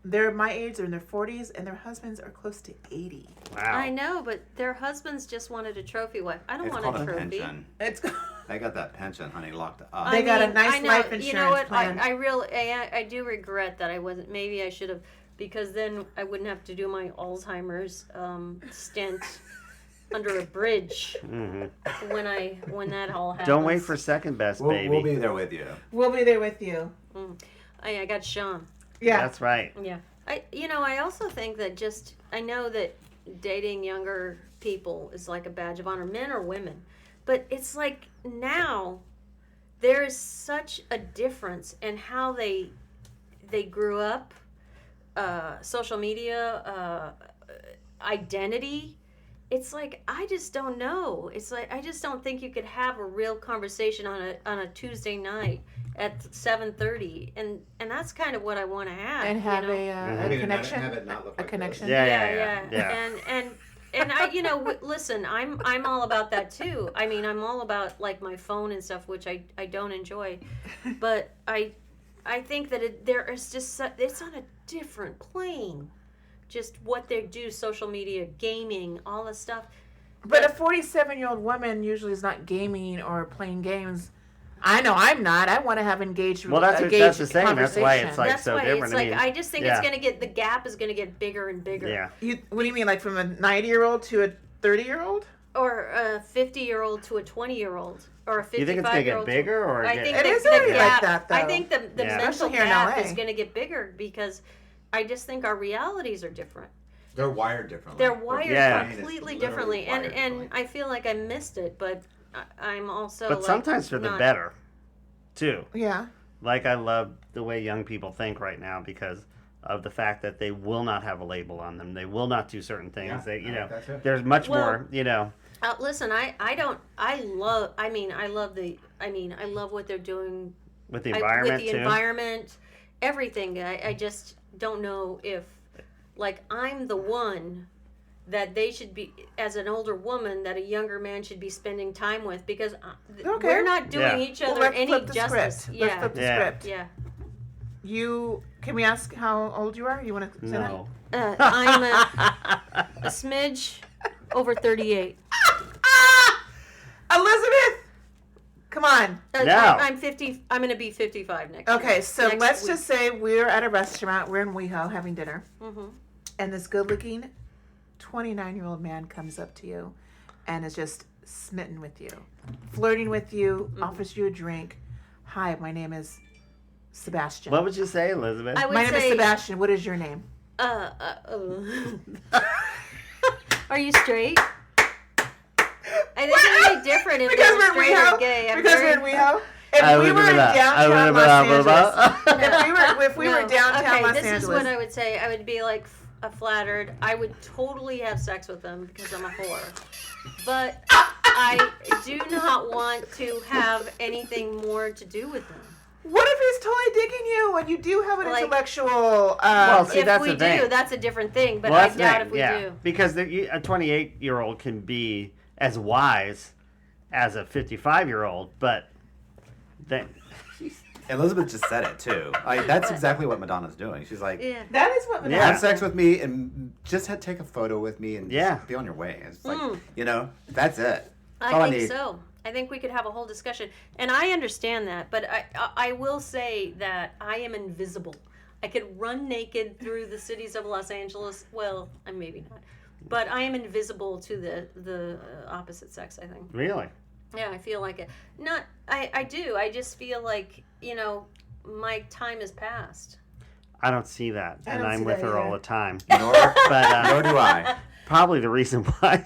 They're my age, they're in their 40s, and their husbands are close to 80. Wow. I know, but their husbands just wanted a trophy wife. I don't It's want called a a trophy. pension. It's They got that pension, honey, locked up. They got a nice I know, life You know insurance what? plan. I really, I do regret that I wasn't. Maybe I should have, because then I wouldn't have to do my Alzheimer's stint under a bridge when that all happens. Don't wait for second best, baby. We'll be there with you. We'll be there with you. I got Sean. Yeah. That's right. Yeah. I also think that I know that dating younger people is like a badge of honor, men or women. But it's like now there is such a difference in how they grew up, social media, identity. It's like, I just don't know. It's like, I just don't think you could have a real conversation on a Tuesday night at 7:30, and that's kind of what I want to have. And have you know? a connection. Have it not look A like connection. Yeah. And I, listen, I'm all about that too. I mean, I'm all about like my phone and stuff, which I don't enjoy, but I think that there is just it's on a different plane. Just what they do, social media, gaming, all this stuff. But a 47-year-old woman usually is not gaming or playing games. I know I'm not. I want to have engaged. Well, that's the same. That's why it's like That's so why different. it's like, I just think it's yeah. gonna get, the gap is gonna get bigger and bigger. Yeah. What do you mean, like from a 90-year-old to a 30-year-old? Or a 50-year-old to a 20-year-old, or a 55-year-old. You think it's gonna get bigger, or I think It is the already like gap, that, though. I think the Yeah. mental Especially here in gap LA. is going to get bigger because I just think our realities are different. They're wired differently. They're wired Yeah. completely It's literally differently, wired and differently. I feel like I missed it, but I'm also. But like, sometimes for the not- better, too. Yeah. Like I love the way young people think right now because of the fact that they will not have a label on them. They will not do certain things. Yeah, They, I like that too. there's much Well, more. Listen, I love what they're doing With the environment with the too. environment, everything. I just don't know if, like, I'm the one that they should be, as an older woman, that a younger man should be spending time with, because Okay. we're not doing Yeah. each Well, other let's any flip the justice. script. Yeah, Let's flip the Yeah. script. yeah. Can we ask how old you are? You want to say No. I'm a smidge over 38. that? Elizabeth! Come on. No. I'm 50. I'm going to be 55 next year. Okay, so Next let's week. just say we're at a restaurant. We're in WeHo having dinner. Mhm. And this good-looking 29-year-old man comes up to you and is just smitten with you, flirting with you, offers you a drink. Hi, my name is Sebastian. What would you say, Elizabeth? I would My name is say, Sebastian. What is your name? Are you straight? I think it would be different if Because they were we're in straight or WeHo. gay. I'm Because very- we're in WeHo. If we were in downtown Los Angeles, if we were downtown okay, Los this Angeles, is what I would say. I would be like flattered. I would totally have sex with them because I'm a whore. But I do not want to have anything more to do with them. what if he's totally digging you and you do have an Like- intellectual? See, If that's we the thing. do, that's a different thing. But Well, I that's the doubt thing, if we yeah. do. Because a 28-year-old can be as wise as a 55-year-old, but then Elizabeth just said it too. Like that's exactly what Madonna's doing. She's like, Yeah. That is what. Yeah. have sex with me and just take a photo with me and Yeah. just be on your way. It's like, that's it. That's I all think need. so. I think we could have a whole discussion, and I understand that. But I will say that I am invisible. I could run naked through the cities of Los Angeles. Well, maybe not, but I am invisible to the opposite sex. I think. really. Yeah, I feel like it. Not. I do. I just feel like my time has passed. I don't see that, I and don't I'm see with that her all either. the time. Nor, But nor do I. probably the reason why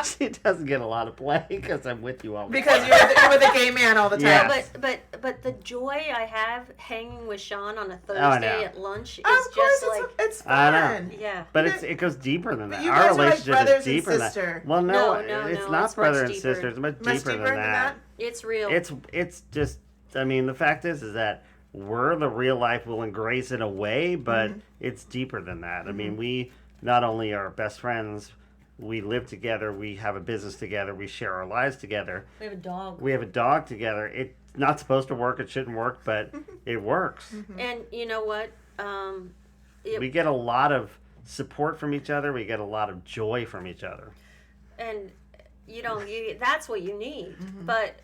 she doesn't get a lot of play because I'm with you all the Because time. you're with a gay man all the time. Yeah. But the joy I have hanging with Sean on a Oh, I Thursday know. at lunch is Of course, just like it's I know. fun. yeah. But it goes deeper than that. you Our guys are like relationship brothers is and deeper than sister. that. Well, no, No, it's no, not it's brother much and deeper. sister. It's much Much deeper than that. It's real. It's just. I mean, the fact is that we're the real life Will and Grace in a way, but it's deeper than that. I mean, we not only are best friends, we live together, we have a business together, we share our lives together. We have a dog. We have a dog together. It's not supposed to work. It shouldn't work, but it works. And you know what? We get a lot of support from each other. We get a lot of joy from each other. And that's what you need. But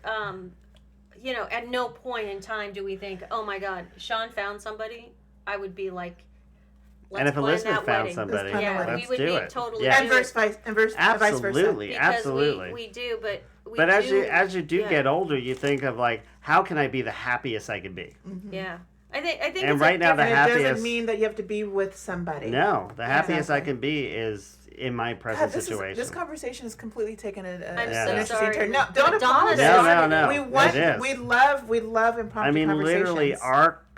at no point in time do we think, oh my God, Sean found somebody. I would be like, let's And if plan Elizabeth that found wedding. somebody, Let's plan the Yeah, wedding. we let's would do be it. totally Yeah. And vice versa. Absolutely, because absolutely. we do, but we But do, as you do yeah. get older, you think of like, how can I be the happiest I can be? Yeah, I think. And it's right now, the And it happiest. doesn't mean that you have to be with somebody. No, the happiest I Exactly. can be is in my God, present this situation. conversation has completely taken I'm an so interesting sorry. turn. No, don't Madonna apologize. started No. We It want, is. we love impromptu I mean, conversations. literally,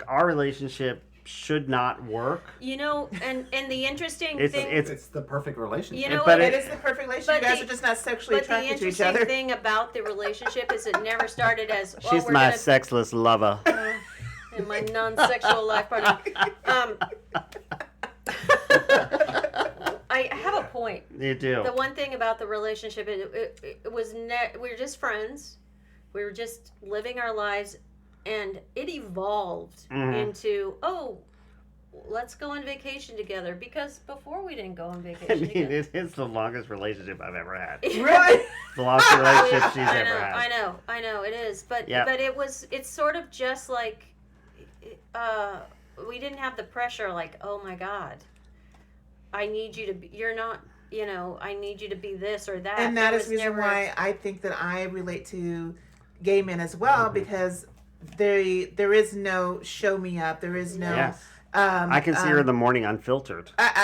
our relationship should not work. And the interesting It's- thing. It's the perfect relationship. You know But what? It is the perfect relationship. But You guys the- are just not sexually But the attracted to each interesting other. thing about the relationship is it never started as She's we're my gonna, sexless lover. in my non-sexual life partner. I have a point. You do. The one thing about the relationship, it was we were just friends. We were just living our lives, and it evolved into let's go on vacation together. Because before we didn't go on I vacation mean, together. it is the longest relationship I've ever had. Really? The longest relationship she's I ever know, had. I know, it is. But Yep. but it's sort of just like we didn't have the pressure like, oh my God, I need you to be, you're not, I need you to be this or that. And that There is the was reason never- why I think that I relate to gay men as well, because there is no show me up. There is no. Yes. I I can see her in the morning unfiltered. Remember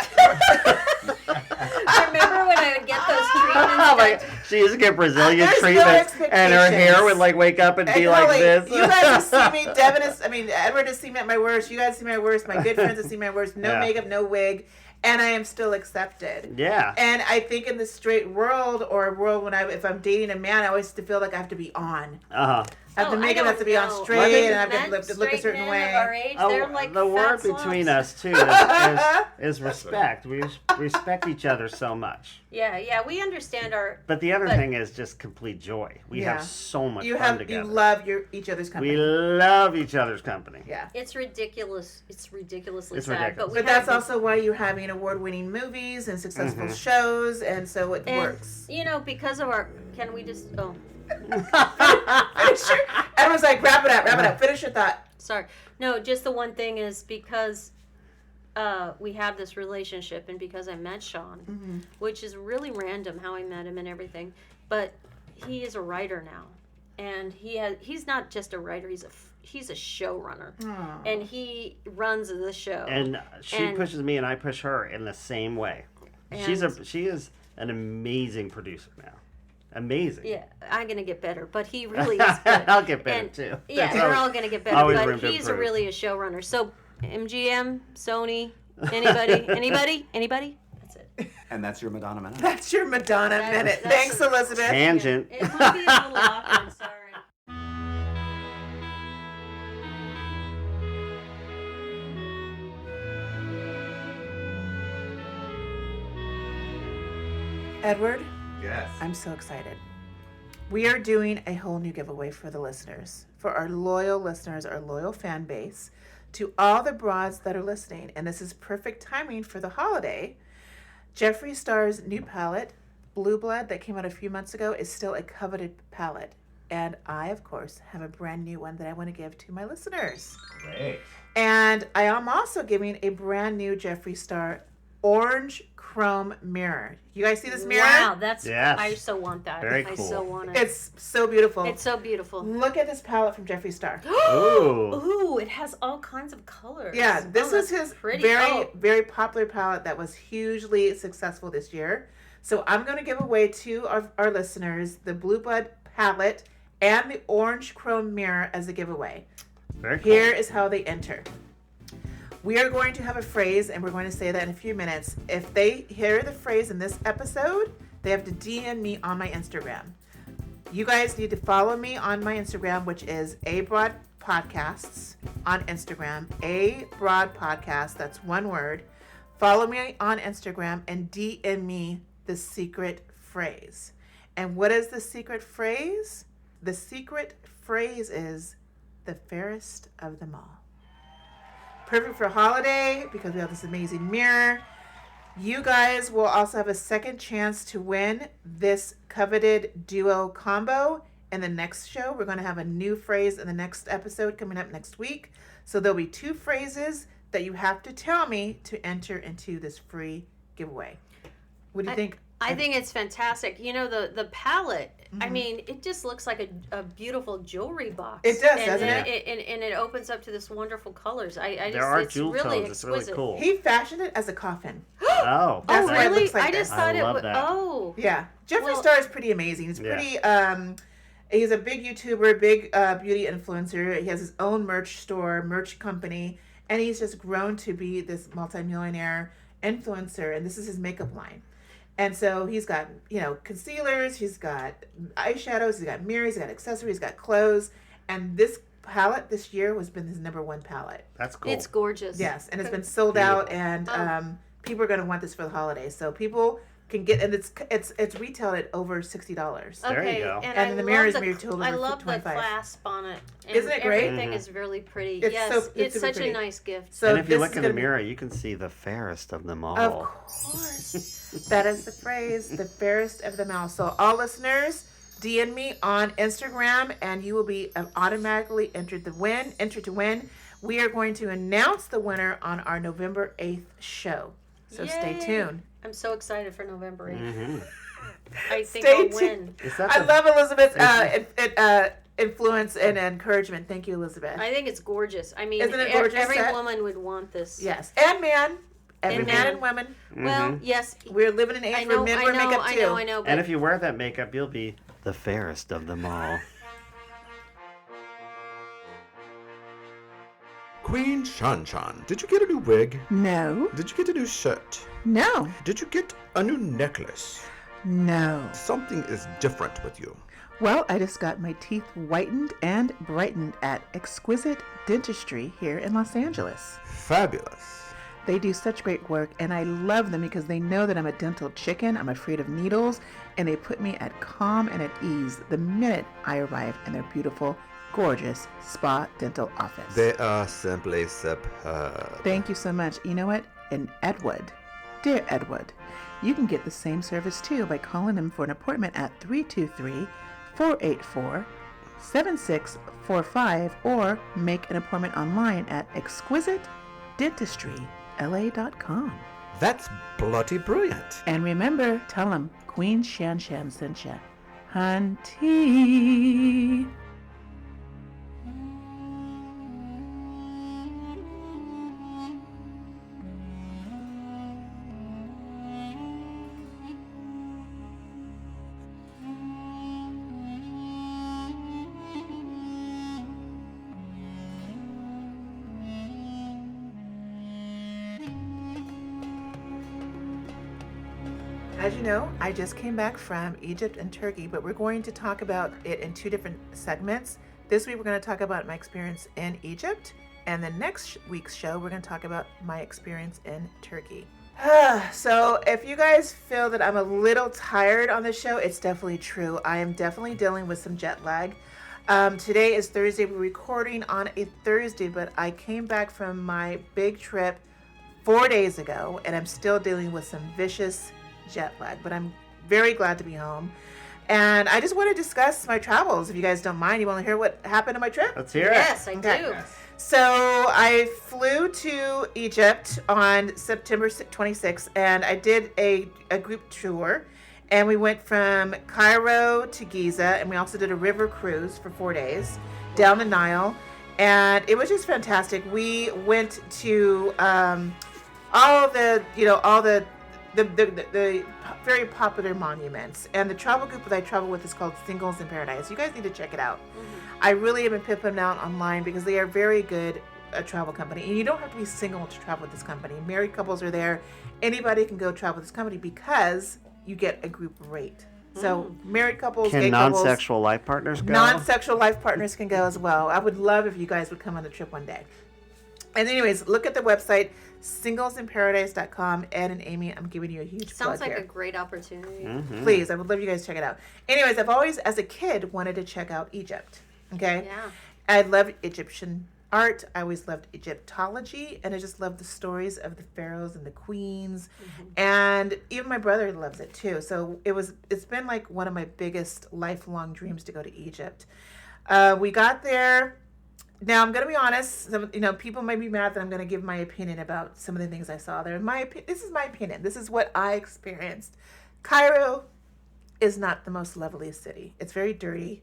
when I would get those treatments? Like, she used to get Brazilian There's no treatments, and her hair expectations. would like wake up and be And like Holly, this. You guys have seen me. Edward has seen me at my worst. You guys see my worst. My good friends have seen my worst. No Yeah. makeup, no wig, and I am still accepted. Yeah. And I think in the straight world, or a world when if I'm dating a man, I always feel like I have to be on. Uh huh. The makeup has to be on know. straight, and I have Men, to look a straight certain men of our way. age, they're like the word fat between slobs. us too is respect. We respect each other so much. Yeah, we understand our. But the other But- thing is just complete joy. We Yeah. have so much You fun together. love each other's company. We love each other's company. Yeah. It's ridiculous. It's ridiculously It's sad. ridiculous. But But that's also why you're having award-winning movies and successful shows, and so it works. because of our. Can we just? Oh, Everyone's like, wrap it up. Finish your thought. Sorry. No, just the one thing is because we have this relationship and because I met Sean, which is really random how I met him and everything, but he is a writer now. And he's not just a writer, he's a showrunner. And he runs the show. And she pushes me and I push her in the same way. She is an amazing producer now. Amazing. Yeah, I'm gonna get better, but he really is good. I'll get better too. Yeah, we're all gonna get better, always but room to he's improve. really a showrunner. So MGM, Sony, anybody? That's it. And that's your Madonna Minute. That's your Madonna Minute. that's- Thanks, Elizabeth. Tangent. It might be a little awkward, sorry. Edward, Yes. I'm so excited. We are doing a whole new giveaway for the listeners, for our loyal listeners, our loyal fan base, to all the broads that are listening. And this is perfect timing for the holiday. Jeffree Star's new palette, Blue Blood, that came out a few months ago, is still a coveted palette. And I, of course, have a brand new one that I want to give to my listeners. Great. And I am also giving a brand new Jeffree Star orange chrome mirror. You guys see this mirror? Wow, that's Yes. I so want that. Very I cool. so want it. It's so beautiful. It's so beautiful. Look at this palette from Jeffree Star. Ooh. Ooh, it has all kinds of colors. Yeah, this Oh, was that's his pretty. very popular palette that was hugely successful this year. So I'm going to give away to our listeners the Blue Blood palette and the orange chrome mirror as a giveaway. Very cool. Here is how they enter. We are going to have a phrase, and we're going to say that in a few minutes. If they hear the phrase in this episode, they have to DM me on my Instagram. You guys need to follow me on my Instagram, which is A Broad Podcasts on Instagram. A Broad Podcast, that's one word. Follow me on Instagram and DM me the secret phrase. And what is the secret phrase? The secret phrase is the fairest of them all. Perfect for holiday because we have this amazing mirror. You guys will also have a second chance to win this coveted duo combo in the next show. We're going to have a new phrase in the next episode coming up next week. So there'll be 2 phrases that you have to tell me to enter into this free giveaway. What do you think? I think it's fantastic. You know, the palette, I mean, it just looks like a beautiful jewelry box. It does, and, doesn't and it opens up to this wonderful colors. I just, There are it's jewel really tones. It's really exquisite. cool. He fashioned it as a coffin. Oh. That's Oh, why it really? looks like I just this. thought I it love was. that. Oh. Yeah, Jeffree Well- Star is pretty amazing. He's Yeah. pretty. He's a big YouTuber, big beauty influencer. He has his own merch store, merch company, and he's just grown to be this multimillionaire influencer. And this is his makeup line. And so he's got, concealers, he's got eyeshadows, he's got mirrors, he's got accessories, he's got clothes. And this palette this year has been his number 1 palette. That's cool. It's gorgeous. Yes, and it's been sold out, and people are going to want this for the holidays. So people can get, and it's retailed at over $60. There you Okay, go. and, And I the mirror is love retooled I over love the 25. clasp on it. And Isn't it great? Everything is really pretty. It's yes, so- it's it's super such pretty. a nice gift. So And if you this look is in the gonna be- mirror, you can see the fairest of them all. Of course. That is the phrase, the fairest of them all. So all listeners, DM me on Instagram and you will be automatically entered to win. We are going to announce the winner on our November 8th show. So stay Yay. tuned. I'm so excited for November 8th. Mm-hmm. I think Stay I'll tuned. win. Is that I the- love Elizabeth's influence and encouragement. Thank you, Elizabeth. I think it's gorgeous. I mean, Isn't it gorgeous every set? woman would want this. Yes. And man. Every And man man. and woman. Well, yes. We're living in an I age know, where men I wear know, makeup I too. know, I know. But And if you wear that makeup, you'll be the fairest of them all. Queen ShanShan, did you get a new wig? No, Did you get a new shirt? no, Did you get a new necklace? no. Something is different with you. Well, I just got my teeth whitened and brightened at Exquisite Dentistry here in Los Angeles. Fabulous. They do such great work, and I love them because they know that I'm a dental chicken. I'm afraid of needles, and they put me at calm and at ease the minute I arrive in their beautiful, gorgeous spa dental office. They are simply superb. Thank you so much. You know what? And Edward, dear Edward, you can get the same service too by calling them for an appointment at 484-7645 or make an appointment online at exquisitedentistryla.com. That's bloody brilliant. And remember, tell them Queen ShanShan sent ya. Hunty. As you know, I just came back from Egypt and Turkey, but we're going to talk about it in two different segments. This week, we're going to talk about my experience in Egypt, and the next week's show, we're going to talk about my experience in Turkey. So if you guys feel that I'm a little tired on this show, it's definitely true. I am definitely dealing with some jet lag. Today is Thursday. We're recording on a Thursday, but I came back from my big trip 4 days ago, and I'm still dealing with some vicious jet lag, but I'm very glad to be home. And I just want to discuss my travels. If you guys don't mind, you want to hear what happened on my trip? Let's hear it. Yes, I Okay. do. So I flew to Egypt on September 26th, and I did a group tour. And we went from Cairo to Giza, and we also did a river cruise for 4 days down the Nile. And it was just fantastic. We went to all the very popular monuments, and the travel group that I travel with is called Singles in Paradise. You guys need to check it out. I really have been pimping them out online because they are very good travel company, and you don't have to be single to travel with this company. Married couples are there. Anybody can go travel with this company because you get a group rate. So married couples, Can gay couples, non-sexual life partners go? non-sexual life partners can go as well. I would love if you guys would come on the trip one day. And anyways, look at the website, singlesinparadise.com. Ed and Amy, I'm giving you a huge Sounds plug like here. a great opportunity. Mm-hmm. Please, I would love you guys to check it out. Anyways, I've always, as a kid, wanted to check out Egypt. Okay? Yeah. I loved Egyptian art. I always loved Egyptology, and I just loved the stories of the pharaohs and the queens. And even my brother loves it too. So it's been like one of my biggest lifelong dreams to go to Egypt. We got there. Now, I'm going to be honest, people might be mad that I'm going to give my opinion about some of the things I saw there. This is my opinion. This is what I experienced. Cairo is not the most loveliest city. It's very dirty.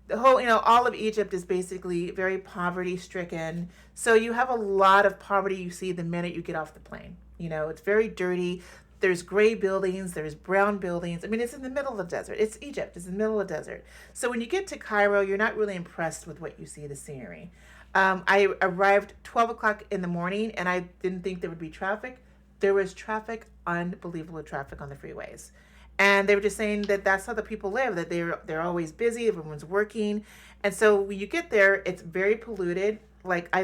The whole, all of Egypt is basically very poverty stricken. So you have a lot of poverty you see the minute you get off the plane. It's very dirty. There's gray buildings, there's brown buildings. I mean, it's in the middle of the desert. It's Egypt, it's in the middle of the desert. So when you get to Cairo, you're not really impressed with what you see, the scenery. I arrived 12 o'clock in the morning, and I didn't think there would be traffic. There was traffic, unbelievable traffic on the freeways. And they were just saying that that's how the people live, that they're always busy, everyone's working. And so when you get there, it's very polluted. Like my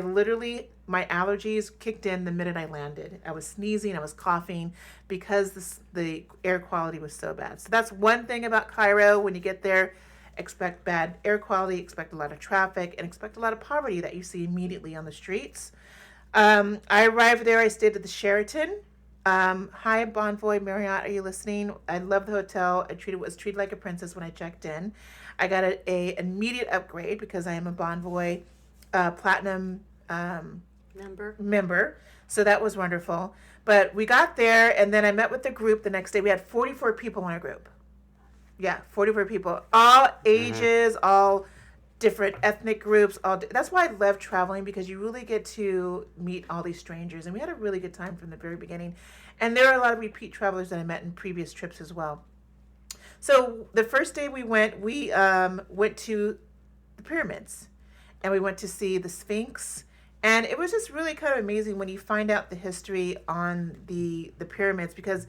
allergies kicked in the minute I landed. I was sneezing, I was coughing because the air quality was so bad. So that's one thing about Cairo. When you get there, expect bad air quality, expect a lot of traffic, and expect a lot of poverty that you see immediately on the streets. I arrived there, I stayed at the Sheraton. Hi, Bonvoy Marriott, are you listening? I love the hotel. I was treated like a princess when I checked in. I got an immediate upgrade because I am a Bonvoy Platinum member. So that was wonderful. But we got there, and then I met with the group the next day. We had 44 people in our group. Yeah, 44 people. All ages, all different ethnic groups. That's why I love traveling, because you really get to meet all these strangers. And we had a really good time from the very beginning. And there are a lot of repeat travelers that I met in previous trips as well. So the first day we went to the pyramids. And we went to see the Sphinx. And it was just really kind of amazing when you find out the history on the pyramids, because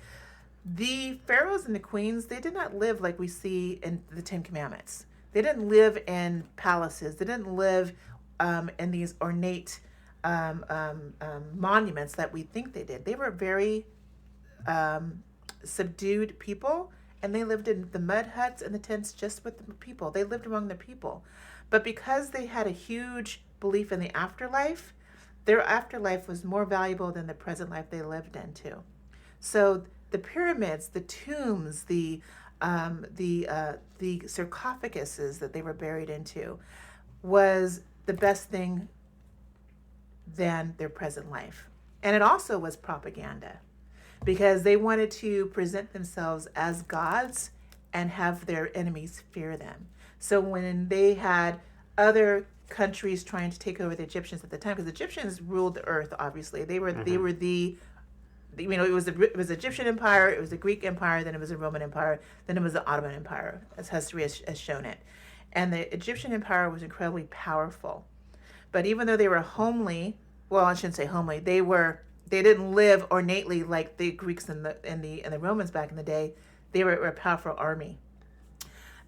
the pharaohs and the queens, they did not live like we see in the Ten Commandments. They didn't live in palaces. They didn't live in these ornate monuments that we think they did. They were very subdued people, and they lived in the mud huts and the tents just with the people. They lived among the people. But because they had a huge belief in the afterlife, their afterlife was more valuable than the present life they lived in too. So the pyramids, the tombs, the the sarcophaguses that they were buried into was the best thing than their present life. And it also was propaganda because they wanted to present themselves as gods and have their enemies fear them. So when they had other countries trying to take over the Egyptians at the time, because the Egyptians ruled the earth, obviously. They were the it was the Egyptian Empire, it was the Greek Empire, then it was the Roman Empire, then it was the Ottoman Empire, as history has shown it. And the Egyptian Empire was incredibly powerful. But even though they were homely, well, I shouldn't say homely, they didn't live ornately like the Greeks and the Romans back in the day. They were a powerful army.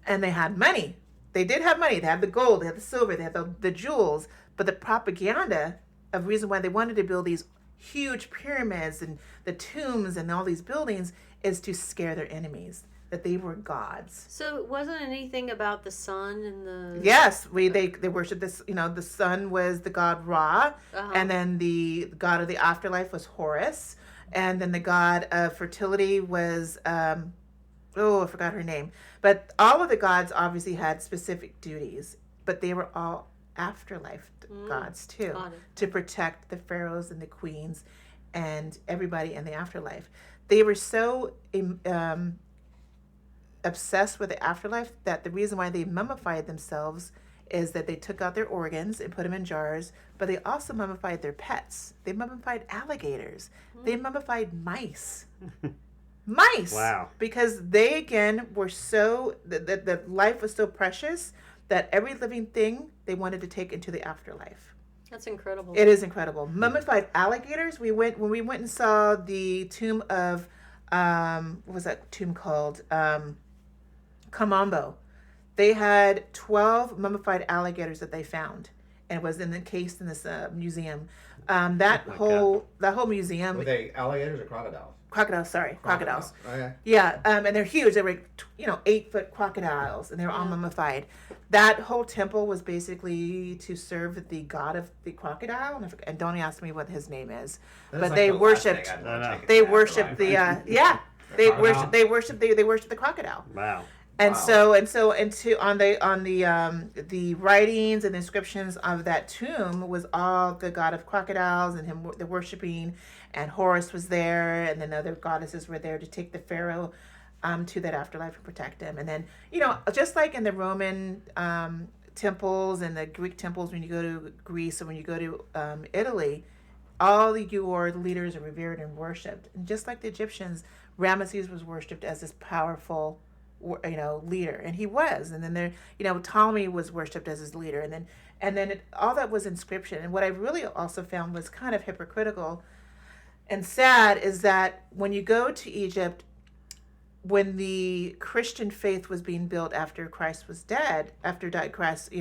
And they had money. They did have money. They had the gold, they had the silver, they had the jewels. But the propaganda of reason why they wanted to build these huge pyramids and the tombs and all these buildings is to scare their enemies, that they were gods. So it wasn't anything about the sun and the... Yes, they worshiped this, the sun was the god Ra, and then the god of the afterlife was Horus, and then the god of fertility was, I forgot her name. But all of the gods obviously had specific duties, but they were all afterlife gods too, to protect the pharaohs and the queens and everybody in the afterlife. They were so obsessed with the afterlife that the reason why they mummified themselves is that they took out their organs and put them in jars, but they also mummified their pets. They mummified alligators. They mummified mice. Mice. Wow. Because they, again, were so, the life was so precious that every living thing they wanted to take into the afterlife. That's incredible. It is incredible. Mummified alligators. When we went and saw the tomb of, what was that tomb called? Kamambo. They had 12 mummified alligators that they found, and it was encased in this museum. That whole museum. Were they alligators or crocodiles? Crocodiles. Okay. Yeah, and they're huge. They were, 8-foot crocodiles, and they were all mummified. That whole temple was basically to serve the god of the crocodile, and don't ask me what his name is, but they worshipped. They worshipped the They worshipped the crocodile. Wow. And so on the writings and the inscriptions of that tomb was all the god of crocodiles and him the worshiping, and Horus was there, and then other goddesses were there to take the pharaoh to that afterlife and protect him. And then just like in the Roman temples and the Greek temples, when you go to Greece or when you go to Italy, all your leaders are revered and worshipped. And just like the Egyptians, Ramesses was worshipped as this powerful leader, and he was. And then there, Ptolemy was worshipped as his leader, and then all that was inscription. And what I really also found was kind of hypocritical and sad is that when you go to Egypt, when the Christian faith was being built after Christ was dead, after Christ,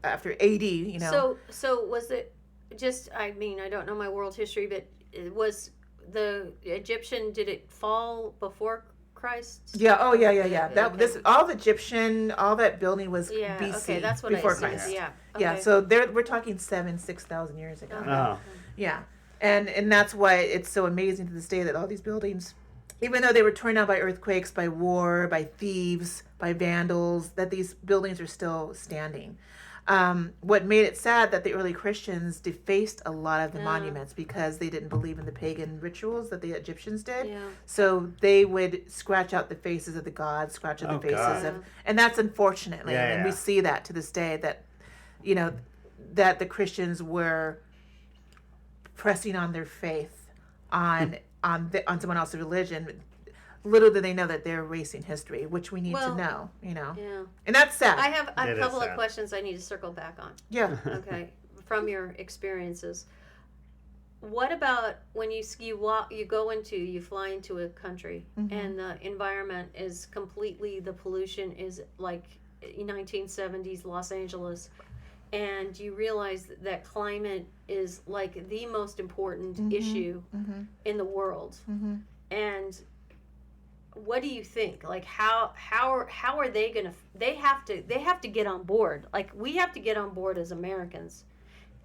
after AD, So was it just? I mean, I don't know my world history, but was the Egyptian? Did it fall before Christ? Yeah. Oh, yeah. Okay. All the Egyptian, all that building was BC. Okay, that's what before I assumed. Christ. Yeah. Yeah. Okay. So we're talking 6,000 years ago. Oh. Yeah. And that's why it's so amazing to this day that all these buildings, even though they were torn down by earthquakes, by war, by thieves, by vandals, that these buildings are still standing. What made it sad that the early Christians defaced a lot of the monuments because they didn't believe in the pagan rituals that the Egyptians did. Yeah. So they would scratch out the faces of the gods, scratch out the faces of, and that's unfortunately, and we see that to this day that, that the Christians were pressing on their faith on someone else's religion. Little do they know that they're erasing history, which we need to know, Yeah. And that's sad. I have a It is couple of sad. questions I need to circle back on. Yeah. Okay, from your experiences. What about when you fly into a country and the environment is completely, the pollution is like 1970s Los Angeles, and you realize that climate is like the most important issue in the world, and what do you think? Like how are they gonna? They have to get on board. Like we have to get on board as Americans,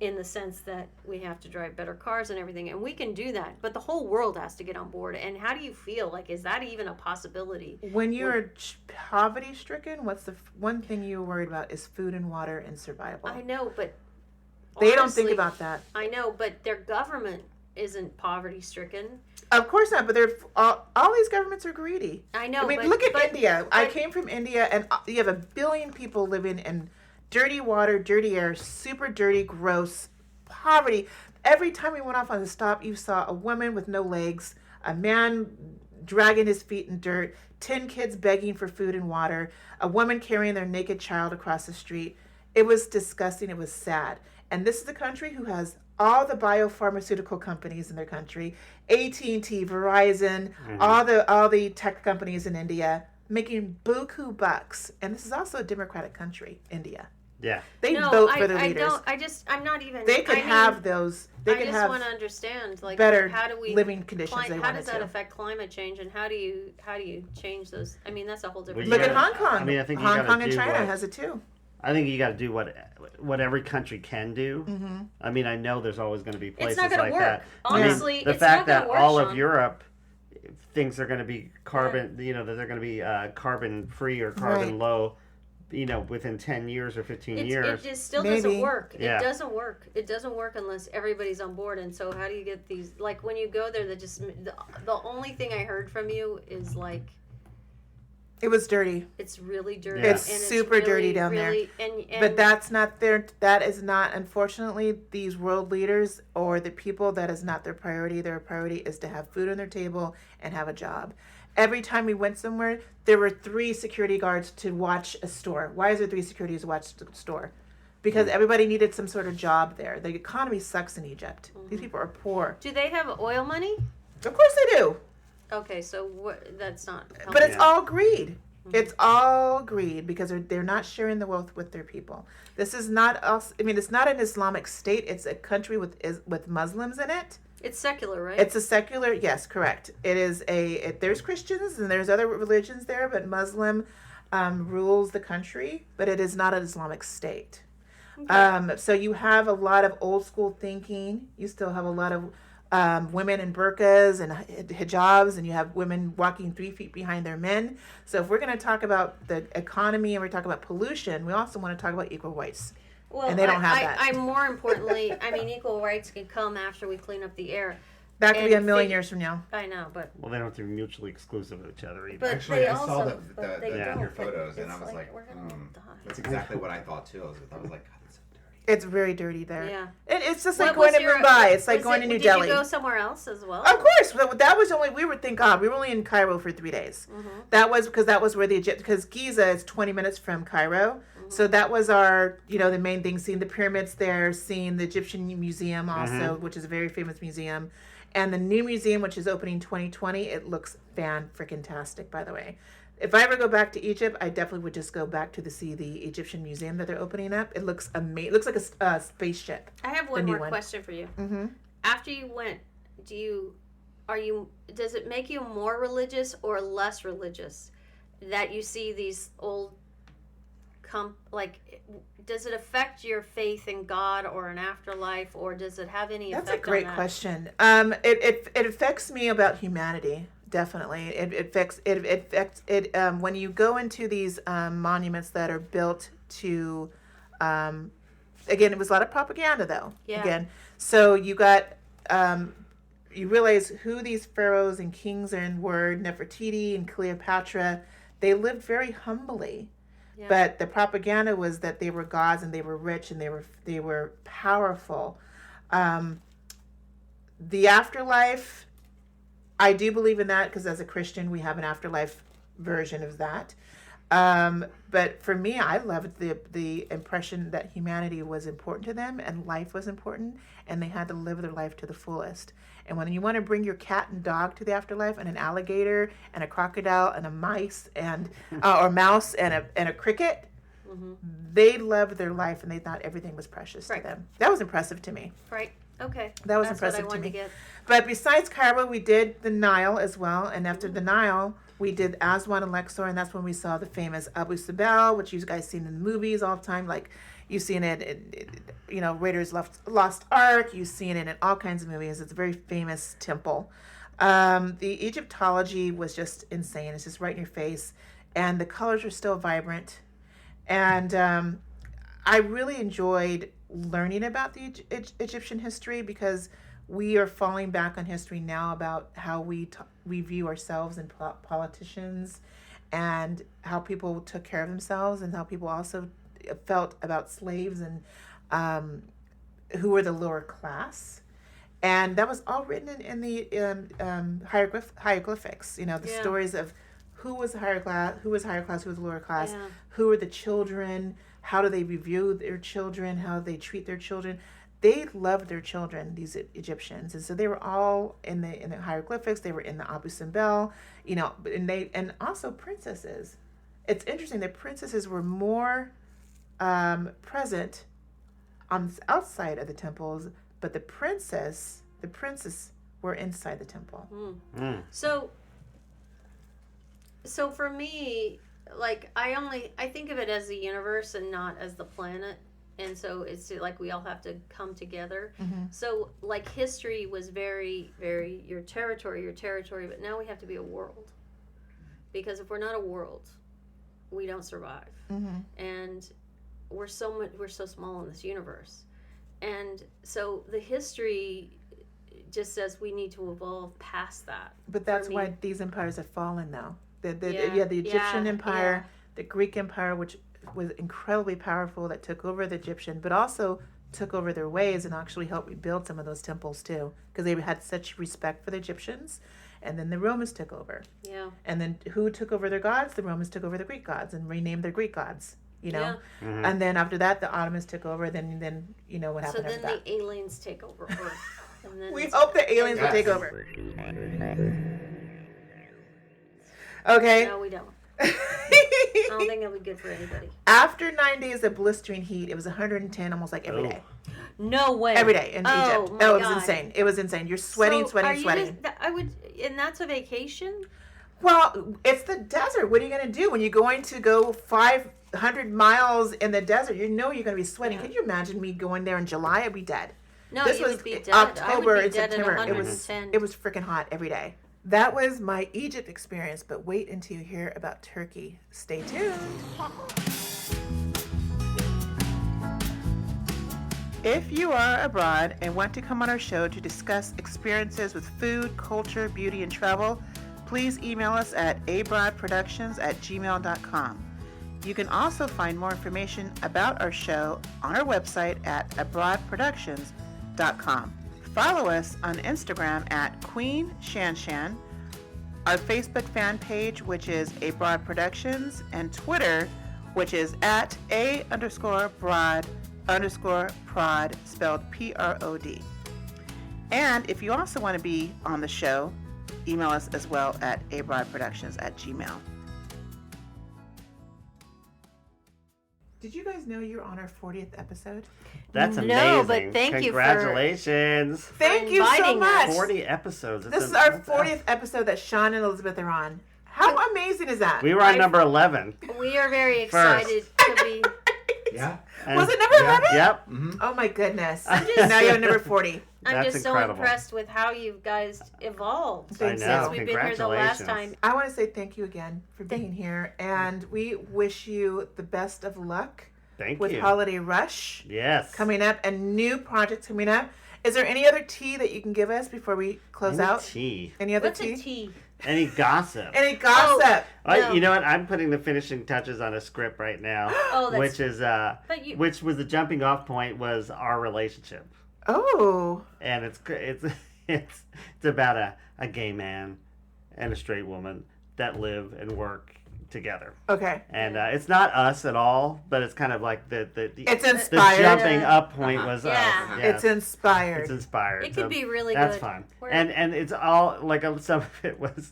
in the sense that we have to drive better cars and everything, and we can do that, but the whole world has to get on board. And how do you feel? Like, is that even a possibility? When you're poverty stricken, what's the one thing you're worried about is food and water and survival. I know, but They don't honestly, think about that. I know, but their government isn't poverty stricken. Of course not, but they're all these governments are greedy. I know. I mean, but, look at but, India. I but- came from India, and you have 1 billion people living in dirty water, dirty air, super dirty, gross, poverty. Every time we went off on the stop, you saw a woman with no legs, a man dragging his feet in dirt, 10 kids begging for food and water, a woman carrying their naked child across the street. It was disgusting. It was sad. And this is a country who has all the biopharmaceutical companies in their country, AT&T, Verizon, all the tech companies in India making buku bucks. And this is also a democratic country, India. Yeah. They No, vote for their I leaders. I'm not even. They could I mean, have those. They I could just have want to understand, like, better how do we living conditions. They how wanted does that to. affect climate change, and how do you change those? I mean, that's a whole different. Look Yeah. at Hong Kong. I mean, I think you Hong gotta Kong and do China what- has it too. I think you got to do what every country can do. Mm-hmm. I mean, I know there's always going to be places not gonna like work. that. Honestly, the it's fact not gonna that work, all of Sean. Europe thinks they're going to be carbon, that they're going to be carbon free or carbon Right. low, within 10 years or 15 years. It just still Maybe. doesn't work. Yeah. It doesn't work. It doesn't work unless everybody's on board. And so, how do you get these? Like, when you go there, the only thing I heard from you is like, It was dirty. it's really dirty. Yeah. It's and super dirty down there. And But that's not their. That is not. Unfortunately, these world leaders or the people, that is not their priority. Their priority is to have food on their table and have a job. Every time we went somewhere, there were 3 security guards to watch a store. Why is there 3 securities to watch the store? Because everybody needed some sort of job there. The economy sucks in Egypt. These people are poor. do they have oil money? Of course they do. Okay, so what? That's not. But it's Yeah. all greed. It's all greed because they're not sharing the wealth with their people. This is not us. I mean, it's not an Islamic state. It's a country with Muslims in it. It's secular, right? It's a secular. Yes, correct. It is there's Christians and there's other religions there, but Muslim rules the country. But it is not an Islamic state. So you have a lot of old school thinking. You still have a lot of women in burqas and hijabs, and you have women walking 3 feet behind their men. So if we're going to talk about the economy and we're talking about pollution, we also want to talk about equal rights. Well, and they don't have that. I more importantly, I mean, equal rights can come after we clean up the air. That could be And 1,000,000 fig- years from now. I know, but Well, they don't have to be mutually exclusive of each other either. But Actually, they I also, saw but they Yeah. don't. your photos, and It's I was like, we're gonna die. that's exactly what I thought too. I was like, God, that's so dirty. It's very dirty there. Yeah. It's just What like going was to your- Mumbai. It's like was going it- to New did Delhi. you go somewhere else as well? Of course, that was only thank God we were only in Cairo for 3 days. That was because where because Giza is 20 minutes from Cairo, so that was our the main thing. Seeing the pyramids there, seeing the Egyptian Museum also, which is a very famous museum, and the new museum which is opening 2020. It looks fan-freaking-tastic, by the way. If I ever go back to Egypt, I definitely would just go back to see the Egyptian museum that they're opening up. It looks amazing. It looks like a spaceship. I have The one new more one. question for you. Mm-hmm. After you went, does it make you more religious or less religious that you see these old does it affect your faith in God or an afterlife, or does it have any That's a effect great on that? question. It affects me about humanity. Definitely, it affects when you go into these monuments that are built to. Again, it was a lot of propaganda, though. Yeah. Again, so you got you realize who these pharaohs and kings were, Nefertiti and Cleopatra. They lived very humbly. Yeah. But the propaganda was that they were gods and they were rich and they were powerful. The afterlife, I do believe in that because as a Christian we have an afterlife version of that. But for me, I loved the impression that humanity was important to them and life was important, and they had to live their life to the fullest. And when you want to bring your cat and dog to the afterlife, and an alligator and a crocodile and a mice and or mouse and a cricket, they loved their life and they thought everything was precious Right. to them. That was impressive to me. Right. Okay. That was That's impressive what I to wanted me. to get. But besides Cairo, we did the Nile as well, and after the Nile, We did Aswan and Luxor, and that's when we saw the famous Abu Simbel, which you guys seen in the movies all the time. Like you've seen it in Raiders Lost Ark. You've seen it in all kinds of movies. It's a very famous temple. The Egyptology was just insane. It's just right in your face, and the colors are still vibrant. And I really enjoyed learning about the Egyptian history because we are falling back on history now about how we view ourselves and politicians, and how people took care of themselves, and how people also felt about slaves and who were the lower class. And that was all written in the hieroglyphics. The stories of who was higher class, who was lower class, who were the children, how do they review their children, how they treat their children. They loved their children, these Egyptians, and so they were all in the hieroglyphics. They were in the Abu Simbel, and also princesses. It's interesting that princesses were more present on the outside of the temples, but the princess were inside the temple. So for me, like I think of it as the universe and not as the planet. And so it's like we all have to come together. So like history was very, very your territory, but now we have to be a world. Because if we're not a world, we don't survive. And we're so small in this universe. And so the history just says we need to evolve past that. But that's why these empires have fallen now. The Egyptian Empire, the Greek Empire, which was incredibly powerful, that took over the Egyptian, but also took over their ways and actually helped rebuild some of those temples too, because they had such respect for the Egyptians. And then the Romans took over. Yeah. And then who took over their gods? The Romans took over the Greek gods and renamed their Greek gods. And then after that, the Ottomans took over. Then what happened after that? So then the aliens take over Earth. And then we hope the aliens will take over. Okay. No, we don't. I don't think that would be good for anybody. After 9 days of blistering heat, it was 110 almost like every day. No way. Every day in Egypt. It was insane. It was insane. You're sweating. And that's a vacation? Well, it's the desert. What are you going to do when you're going to go 500 miles in the desert? You're going to be sweating. Can you imagine me going there in July? I'd be dead. No, this you was would be dead. October and dead September. It was freaking hot every day. That was my Egypt experience, but wait until you hear about Turkey. Stay tuned. If you are abroad and want to come on our show to discuss experiences with food, culture, beauty, and travel, please email us at abroadproductions@gmail.com. You can also find more information about our show on our website at abroadproductions.com. Follow us on Instagram at Queen ShanShan, our Facebook fan page, which is Abroad Productions, and Twitter, which is at @a_broad_prod, spelled PROD. And if you also want to be on the show, email us as well at abroadproductions@gmail. Did you guys know you're on our 40th episode? That's amazing. No, but thank you for Congratulations. Thank you so much. 40 episodes. This is our 40th episode that Sean and Elizabeth are on. How amazing is that? We were on number 11. We are very excited to be. Yeah. Was it number 11? Yep. Mm-hmm. Oh my goodness. Now you're number 40. I'm That's just incredible. so impressed with how you guys evolved I know. since we've been here the last Congratulations. time. I want to say thank you again for being here, and we wish you the best of luck Thank with you. Holiday Rush Yes. coming up and new projects coming up. Is there any other tea that you can give us before we close Any out? tea. Any other What's tea? a tea? Any gossip. Any gossip? No. You know what? I'm putting the finishing touches on a script right now, Oh, that's. which is which was the jumping off point was our relationship, Oh. and it's about a gay man and a straight woman that live and work together. Okay. And it's not us at all, but it's kind of like It's the inspired. jumping up point was Yeah. us. It's inspired. It's inspired. It could be really that's good. fun. We're- And it's all like some of it was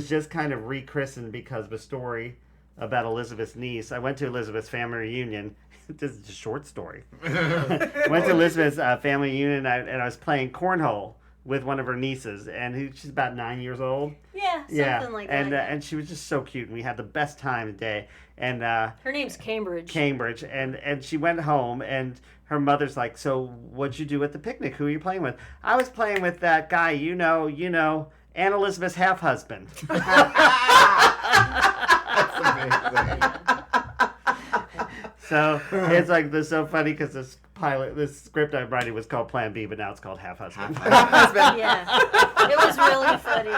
just kind of rechristened because of a story about Elizabeth's niece. I went to Elizabeth's family reunion. This is a short story. Went to Elizabeth's family reunion and I was playing cornhole with one of her nieces, and she's about 9 years old. Yeah, something like and, that. and she was just so cute, and we had the best time of the day. And Her name's Cambridge. and she went home, and her mother's like, "So what'd you do at the picnic? Who are you playing with?" "I was playing with that guy, you know, Aunt Elizabeth's half-husband." That's amazing. So it's like this so funny because this script I'm writing was called Plan B, but now it's called Half Husband. Yeah, it was really funny.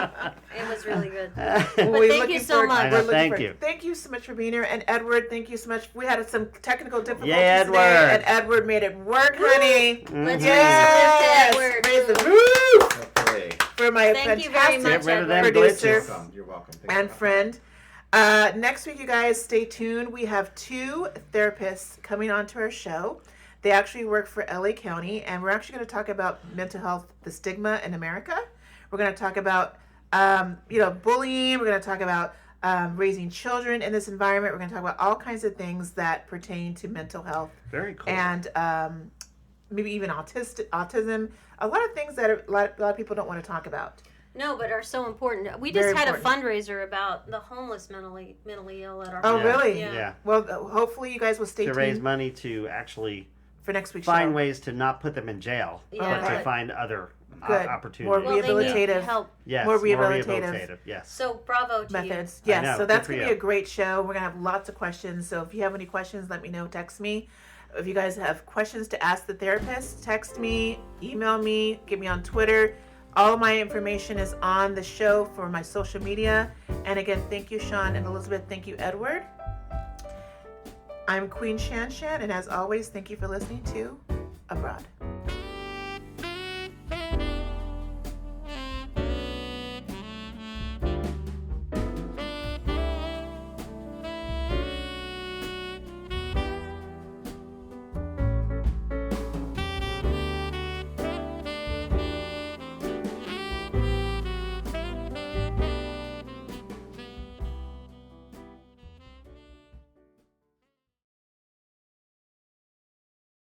It was really good. But thank you so much. Thank you. Thank you so much for being here. And Edward, thank you so much. We had some technical difficulties Yeah, today, Edward. and Edward made it work, honey. Let's Yes. raise Raise the the roof. roof Hopefully. for my Thank you very fantastic much, Get rid of them Edward. producer You're welcome. You're welcome. Thank and you. friend. Next week, you guys, stay tuned. We have 2 therapists coming onto our show. They actually work for LA County, and we're actually going to talk about mental health, the stigma in America. We're going to talk about, bullying. We're going to talk about raising children in this environment. We're going to talk about all kinds of things that pertain to mental health Very cool. and maybe even autism. A lot of things that a lot of people don't want to talk about. No, but are so important. We Very just had important. a fundraiser about the homeless mentally ill at our Oh, Yeah. really? Yeah. Well, hopefully you guys will stay To tuned raise money to actually for next week's find show. ways to not put them in jail, Yeah. but to Okay. find other Good. opportunities. Well, they need Rehabilitative. help. Yes, more rehabilitative. Yes. So bravo to Methods. I Yes, know. so Good that's for going to be you. a great show. We're going to have lots of questions. So if you have any questions, let me know. Text me. If you guys have questions to ask the therapist, text me, email me, get me on Twitter. All of my information is on the show for my social media. And again, thank you, Sean and Elizabeth. Thank you, Edward. I'm Queen ShanShan, and as always, thank you for listening to Abroad.